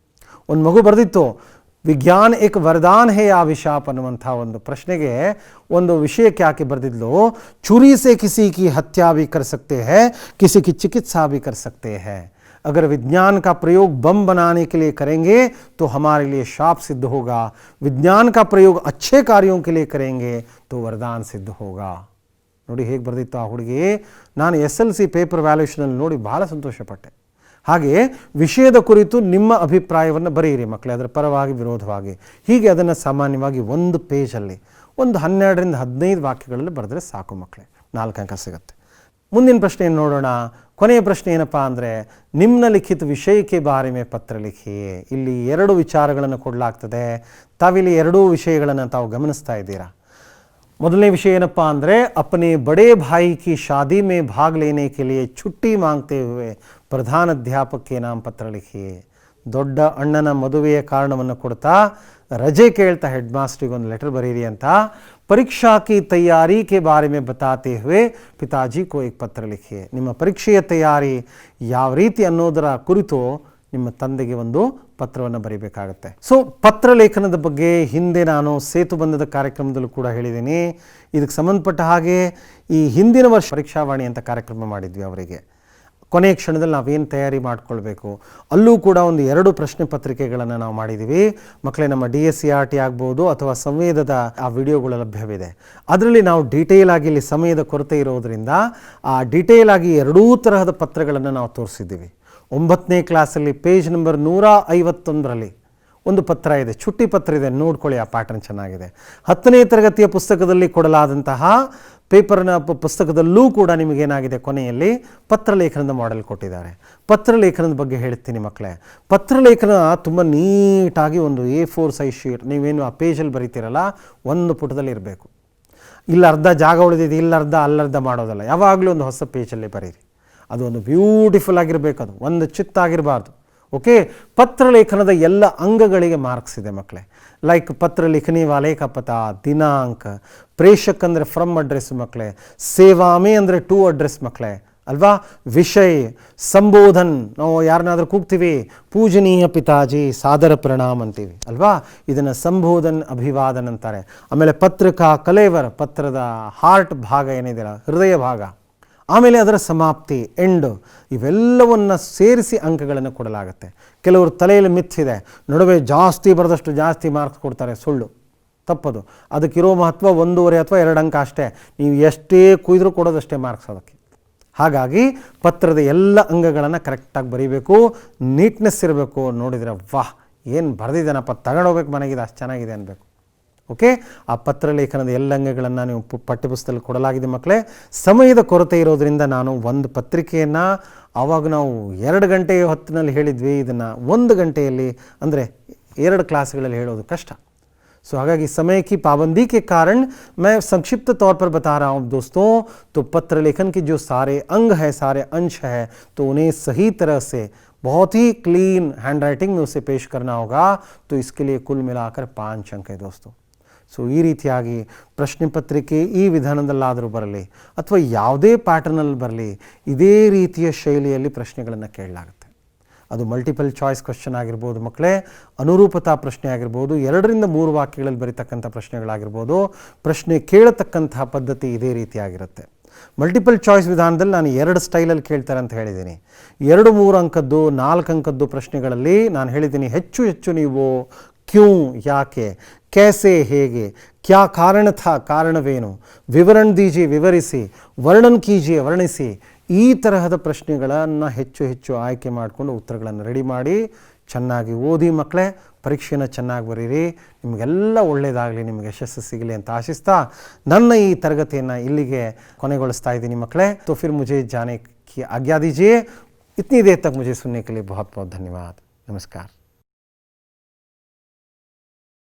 ಒಂದು ಮಗು ಬರೆದಿತ್ತು, ವಿಜ್ಞಾನ ಏಕ ವರದಾನ್ ಹೇ ಅಭಿಶಾಪ್ ಅನ್ನುವಂಥ ಒಂದು ಪ್ರಶ್ನೆಗೆ ಒಂದು ವಿಷಯಕ್ಕೆ ಆಕೆ ಬರೆದಿದ್ಲು, छुरी से किसी की हत्या भी कर सकते हैं, किसी की चिकित्सा भी कर सकते हैं। अगर विज्ञान का प्रयोग बम बनाने के लिए करेंगे तो हमारे लिए शाप सिद्ध होगा, विज्ञान का प्रयोग अच्छे कार्यों के लिए करेंगे तो वरदान सिद्ध होगा। ನೋಡಿ ಹೇಗೆ ಬರೆದಿತ್ತು ಆ ಹುಡುಗಿ। ನಾನು SLC ಪೇಪರ್ ವ್ಯಾಲ್ಯೂಷನಲ್ಲಿ ನೋಡಿ ಬಹಳ ಸಂತೋಷಪಟ್ಟೆ। ಹಾಗೆ ವಿಷಯದ ಕುರಿತು ನಿಮ್ಮ ಅಭಿಪ್ರಾಯವನ್ನು ಬರೆಯಿರಿ ಮಕ್ಕಳೇ, ಅದರ ಪರವಾಗಿ ವಿರೋಧವಾಗಿ, ಹೀಗೆ ಅದನ್ನು ಸಾಮಾನ್ಯವಾಗಿ 1 ಪೇಜಲ್ಲಿ ಒಂದು 12ರಿಂದ 15 ವಾಕ್ಯಗಳಲ್ಲಿ ಬರೆದ್ರೆ ಸಾಕು ಮಕ್ಕಳೇ, 4 ಅಂಕ ಸಿಗುತ್ತೆ। ಮುಂದಿನ ಪ್ರಶ್ನೆಯನ್ನು ನೋಡೋಣ। ಕೊನೆಯ ಪ್ರಶ್ನೆ ಏನಪ್ಪ ಅಂದರೆ, ನಿಮ್ನಲಿಖಿತ ವಿಷಯಕ್ಕೆ ಬಾರೆ ಮೇ ಪತ್ರ ಲಿಖಿಯೇ। ಇಲ್ಲಿ 2 ವಿಚಾರಗಳನ್ನು ಕೊಡಲಾಗ್ತದೆ, ತಾವಿಲ್ಲಿ 2 ವಿಷಯಗಳನ್ನು ತಾವು ಗಮನಿಸ್ತಾ ಇದ್ದೀರಾ। ಮೊದಲನೇ ವಿಷಯ ಏನಪ್ಪ ಅಂದರೆ, अपने बड़े भाई की शादी में भाग लेने के लिए छुट्टी मांगते हुए प्रधान अध्यापक के नाम पत्र लिखिए। ದೊಡ್ಡ ಅಣ್ಣನ ಮದುವೆಯ ಕಾರಣವನ್ನು ಕೊಡ್ತಾ ರಜೆ ಕೇಳ್ತಾ ಹೆಡ್ ಮಾಸ್ಟ್ರಿಗೆ ಒಂದು ಲೆಟರ್ ಬರೀರಿ ಅಂತ ಪರೀಕ್ಷಾ ಕಿ ತಯಾರಿ ಕೆ ಬಾರೆ ಮೇ ಬತಾತೆ ಹುए ಪಿತಾಜಿ ಕೋ ಏಕ್ ಪತ್ರ ಲಿಖಿಯೇ. ನಿಮ್ಮ ಪರೀಕ್ಷೆಯ ತಯಾರಿ ಯಾವ ರೀತಿ ಅನ್ನೋದರ ಕುರಿತು ನಿಮ್ಮ ತಂದೆಗೆ ಒಂದು ಪತ್ರವನ್ನು ಬರೀಬೇಕಾಗತ್ತೆ. ಸೊ ಪತ್ರ ಲೇಖನದ ಬಗ್ಗೆ ಹಿಂದೆ ನಾನು ಸೇತುಬಂಧದ ಕಾರ್ಯಕ್ರಮದಲ್ಲೂ ಕೂಡ ಹೇಳಿದ್ದೀನಿ. ಇದಕ್ಕೆ ಸಂಬಂಧಪಟ್ಟ ಹಾಗೆ ಈ ಹಿಂದಿನ ವರ್ಷ ಪರೀಕ್ಷಾವಾಣಿ ಅಂತ ಕಾರ್ಯಕ್ರಮ ಮಾಡಿದ್ವಿ. ಅವರಿಗೆ ಕೊನೆಯ ಕ್ಷಣದಲ್ಲಿ ನಾವೇನು ತಯಾರಿ ಮಾಡ್ಕೊಳ್ಬೇಕು, ಅಲ್ಲೂ ಕೂಡ ಒಂದು 2 ಪ್ರಶ್ನೆ ಪತ್ರಿಕೆಗಳನ್ನು ನಾವು ಮಾಡಿದ್ದೀವಿ. ಮಕ್ಕಳೇ, ನಮ್ಮ DSCRT ಆಗ್ಬೋದು ಅಥವಾ ಸಂವೇದದ ಆ ವಿಡಿಯೋಗಳು ಲಭ್ಯವಿದೆ. ಅದರಲ್ಲಿ ನಾವು ಡೀಟೇಲ್ ಆಗಿ, ಇಲ್ಲಿ ಸಮಯದ ಕೊರತೆ ಇರೋದರಿಂದ ಆ ಡೀಟೇಲ್ ಆಗಿ 2 ತರಹದ ಪತ್ರಗಳನ್ನು ನಾವು ತೋರಿಸಿದ್ದೀವಿ. 9ನೇ ಕ್ಲಾಸಲ್ಲಿ ಪೇಜ್ ನಂಬರ್ 151ರಲ್ಲಿ ಒಂದು ಪತ್ರ ಇದೆ, ಚುಟ್ಟಿ ಪತ್ರ ಇದೆ, ನೋಡ್ಕೊಳ್ಳಿ, ಆ ಪ್ಯಾಟರ್ನ್ ಚೆನ್ನಾಗಿದೆ. 10ನೇ ತರಗತಿಯ ಪುಸ್ತಕದಲ್ಲಿ ಕೊಡಲಾದಂತಹ ಪೇಪರ್ನ ಪುಸ್ತಕದಲ್ಲೂ ಕೂಡ ನಿಮಗೇನಾಗಿದೆ, ಕೊನೆಯಲ್ಲಿ ಪತ್ರಲೇಖನದ ಮಾಡೆಲ್ ಕೊಟ್ಟಿದ್ದಾರೆ. ಪತ್ರಲೇಖನದ ಬಗ್ಗೆ ಹೇಳ್ತೀನಿ ಮಕ್ಕಳೇ. ಪತ್ರಲೇಖನ ತುಂಬ ನೀಟಾಗಿ ಒಂದು A4 ಸೈಜ್ ಶೀಟ್, ನೀವೇನು ಆ ಪೇಜಲ್ಲಿ ಬರೀತೀರಲ್ಲ, ಒಂದು ಪುಟದಲ್ಲಿ ಇರಬೇಕು. ಇಲ್ಲ ಅರ್ಧ ಜಾಗ ಉಳಿದಿದೆ, ಇಲ್ಲರ್ಧ ಅಲ್ಲರ್ಧ ಮಾಡೋದಲ್ಲ, ಯಾವಾಗಲೂ ಒಂದು ಹೊಸ ಪೇಜಲ್ಲಿ ಬರೀರಿ. ಅದು ಒಂದು ಬ್ಯೂಟಿಫುಲ್ ಆಗಿರಬೇಕು, ಅದು ಒಂದು ಚಿತ್ತಾಗಿರಬಾರ್ದು. ಓಕೆ, ಪತ್ರಲೇಖನದ ಎಲ್ಲ ಅಂಗಗಳಿಗೆ ಮಾರ್ಕ್ಸ್ ಇದೆ ಮಕ್ಕಳೇ. ಲೈಕ್ ಪತ್ರ ಲಿಖನಿ ವಾಲೆ ಕಾ ಪತಾ, ದಿನಾಂಕ, ಪ್ರೇಷಕ್ ಅಂದರೆ ಫ್ರಮ್ ಅಡ್ರೆಸ್ ಮಕ್ಕಳೇ, ಸೇವಾಮೆ ಅಂದರೆ ಟು ಅಡ್ರೆಸ್ ಮಕ್ಕಳೇ ಅಲ್ವಾ, ವಿಷಯ, ಸಂಬೋಧನ್, ನಾವು ಯಾರನ್ನಾದ್ರೂ ಕೂಗ್ತೀವಿ, ಪೂಜನೀಯ ಪಿತಾಜಿ, ಸಾದರ ಪ್ರಣಾಮ್ ಅಂತೀವಿ ಅಲ್ವಾ, ಇದನ್ನು ಸಂಬೋಧನ್ ಅಭಿವಾದನ್ ಅಂತಾರೆ. ಆಮೇಲೆ ಪತ್ರಿಕಾ ಕಲೇವರ್, ಪತ್ರದ ಹಾರ್ಟ್ ಭಾಗ ಏನಿದೆಯಲ್ಲ, ಹೃದಯ ಭಾಗ, ಆಮೇಲೆ ಅದರ ಸಮಾಪ್ತಿ, ಎಂಡ್, ಇವೆಲ್ಲವನ್ನು ಸೇರಿಸಿ ಅಂಕಗಳನ್ನು ಕೊಡಲಾಗುತ್ತೆ. ಕೆಲವರು ತಲೆಯಲ್ಲಿ ಮಿಥ್ಸಿದೆ, ನಡುವೆ ಜಾಸ್ತಿ ಬರೆದಷ್ಟು ಜಾಸ್ತಿ ಮಾರ್ಕ್ಸ್ ಕೊಡ್ತಾರೆ, ಸುಳ್ಳು, ತಪ್ಪದು. ಅದಕ್ಕಿರೋ ಮಹತ್ವ 1.5 ಅಥವಾ 2 ಅಂಕ ಅಷ್ಟೇ. ನೀವು ಎಷ್ಟೇ ಕುಯ್ದರೂ ಕೊಡೋದಷ್ಟೇ ಮಾರ್ಕ್ಸ್ ಅದಕ್ಕೆ. ಹಾಗಾಗಿ ಪತ್ರದ ಎಲ್ಲ ಅಂಗಗಳನ್ನು ಕರೆಕ್ಟಾಗಿ ಬರೀಬೇಕು, ನೀಟ್ನೆಸ್ ಇರಬೇಕು. ನೋಡಿದರೆ ವಾಹ್, ಏನು ಬರೆದಿದ್ದಾನಪ್ಪ, ತಗೊಂಡೋಗ್ಬೇಕು ಮನೆಗಿದೆ, ಅಷ್ಟು ಚೆನ್ನಾಗಿದೆ ಅನ್ಬೇಕು. ಓಕೆ, ಆ ಪತ್ರಲೇಖನದ ಎಲ್ಲ ಅಂಗಗಳನ್ನು ನೀವು ಪಠ್ಯಪುಸ್ತಕದಲ್ಲಿ ಕೊಡಲಾಗಿದೆ ಮಕ್ಕಳೇ. ಸಮಯದ ಕೊರತೆ ಇರೋದರಿಂದ ನಾನು ಒಂದು ಪತ್ರಿಕೆಯನ್ನು, ಆವಾಗ ನಾವು 2 ಗಂಟೆ ಹೊತ್ತಿನಲ್ಲಿ ಹೇಳಿದ್ವಿ, ಇದನ್ನು 1 ಗಂಟೆಯಲ್ಲಿ ಅಂದರೆ 2 ಕ್ಲಾಸ್ಗಳಲ್ಲಿ ಹೇಳೋದು ಕಷ್ಟ. सो हाಗಾಗಿ समय की पाबंदी के कारण मैं संक्षिप्त तौर पर बता रहा हूँ दोस्तों. तो पत्र लेखन के जो सारे अंग है, सारे अंश है, तो उन्हें सही तरह से बहुत ही क्लीन हैंड राइटिंग में उसे पेश करना होगा. तो इसके लिए कुल मिलाकर 5 अंक है दोस्तों. ಸೊ ಈ ರೀತಿಯಾಗಿ ಪ್ರಶ್ನೆ ಪತ್ರಿಕೆ ಈ ವಿಧಾನದಲ್ಲಾದರೂ ಬರಲಿ ಅಥವಾ ಯಾವುದೇ ಪ್ಯಾಟರ್ನಲ್ಲಿ ಬರಲಿ, ಇದೇ ರೀತಿಯ ಶೈಲಿಯಲ್ಲಿ ಪ್ರಶ್ನೆಗಳನ್ನು ಕೇಳಲಾಗುತ್ತೆ. ಅದು ಮಲ್ಟಿಪಲ್ ಚಾಯ್ಸ್ ಕ್ವಶನ್ ಆಗಿರ್ಬೋದು ಮಕ್ಕಳೇ, ಅನುರೂಪತಾ ಪ್ರಶ್ನೆ ಆಗಿರ್ಬೋದು, 2ರಿಂದ 3 ವಾಕ್ಯಗಳಲ್ಲಿ ಬರೀತಕ್ಕಂಥ ಪ್ರಶ್ನೆಗಳಾಗಿರ್ಬೋದು. ಪ್ರಶ್ನೆ ಕೇಳತಕ್ಕಂತಹ ಪದ್ಧತಿ ಇದೇ ರೀತಿಯಾಗಿರುತ್ತೆ. ಮಲ್ಟಿಪಲ್ ಚಾಯ್ಸ್ ವಿಧಾನದಲ್ಲಿ ನಾನು 2 ಸ್ಟೈಲಲ್ಲಿ ಕೇಳ್ತಾರೆ ಅಂತ ಹೇಳಿದ್ದೀನಿ. 2-3 ಅಂಕದ್ದು 4 ಅಂಕದ್ದು ಪ್ರಶ್ನೆಗಳಲ್ಲಿ ನಾನು ಹೇಳಿದ್ದೀನಿ, ಹೆಚ್ಚು ನೀವು ಕ್ಯೂ, ಯಾಕೆ, कैसे, ಹೇಗೆ, ಕ್ಯಾ ಕಾರಣ ಥಾ, ಕಾರಣವೇನು, ವಿವರಣ ದೀಜಿಯೇ, ವಿವರಿಸಿ, ವರ್ಣನ್ ಕೀಜಿಯೇ, ವರ್ಣಿಸಿ, ಈ ತರಹದ ಪ್ರಶ್ನೆಗಳನ್ನು ಹೆಚ್ಚು ಆಯ್ಕೆ ಮಾಡಿಕೊಂಡು ಉತ್ತರಗಳನ್ನು ರೆಡಿ ಮಾಡಿ ಚೆನ್ನಾಗಿ ಓದಿ ಮಕ್ಕಳೇ. ಪರೀಕ್ಷೆನ ಚೆನ್ನಾಗಿ ಬರೀರಿ. ನಿಮಗೆಲ್ಲ ಒಳ್ಳೆಯದಾಗಲಿ, ನಿಮಗೆ ಯಶಸ್ಸು ಸಿಗಲಿ ಅಂತ ಆಶಿಸ್ತಾ ನನ್ನ ಈ ತರಗತಿಯನ್ನು ಇಲ್ಲಿಗೆ ಕೊನೆಗೊಳಿಸ್ತಾ ಇದ್ದೀನಿ ಮಕ್ಕಳೇ. तो फिर मुझे जाने की आज्ञा दीजिए. इतनी देर तक मुझे सुनने के लिए बहुत बहुत धन्यवाद. नमस्कार.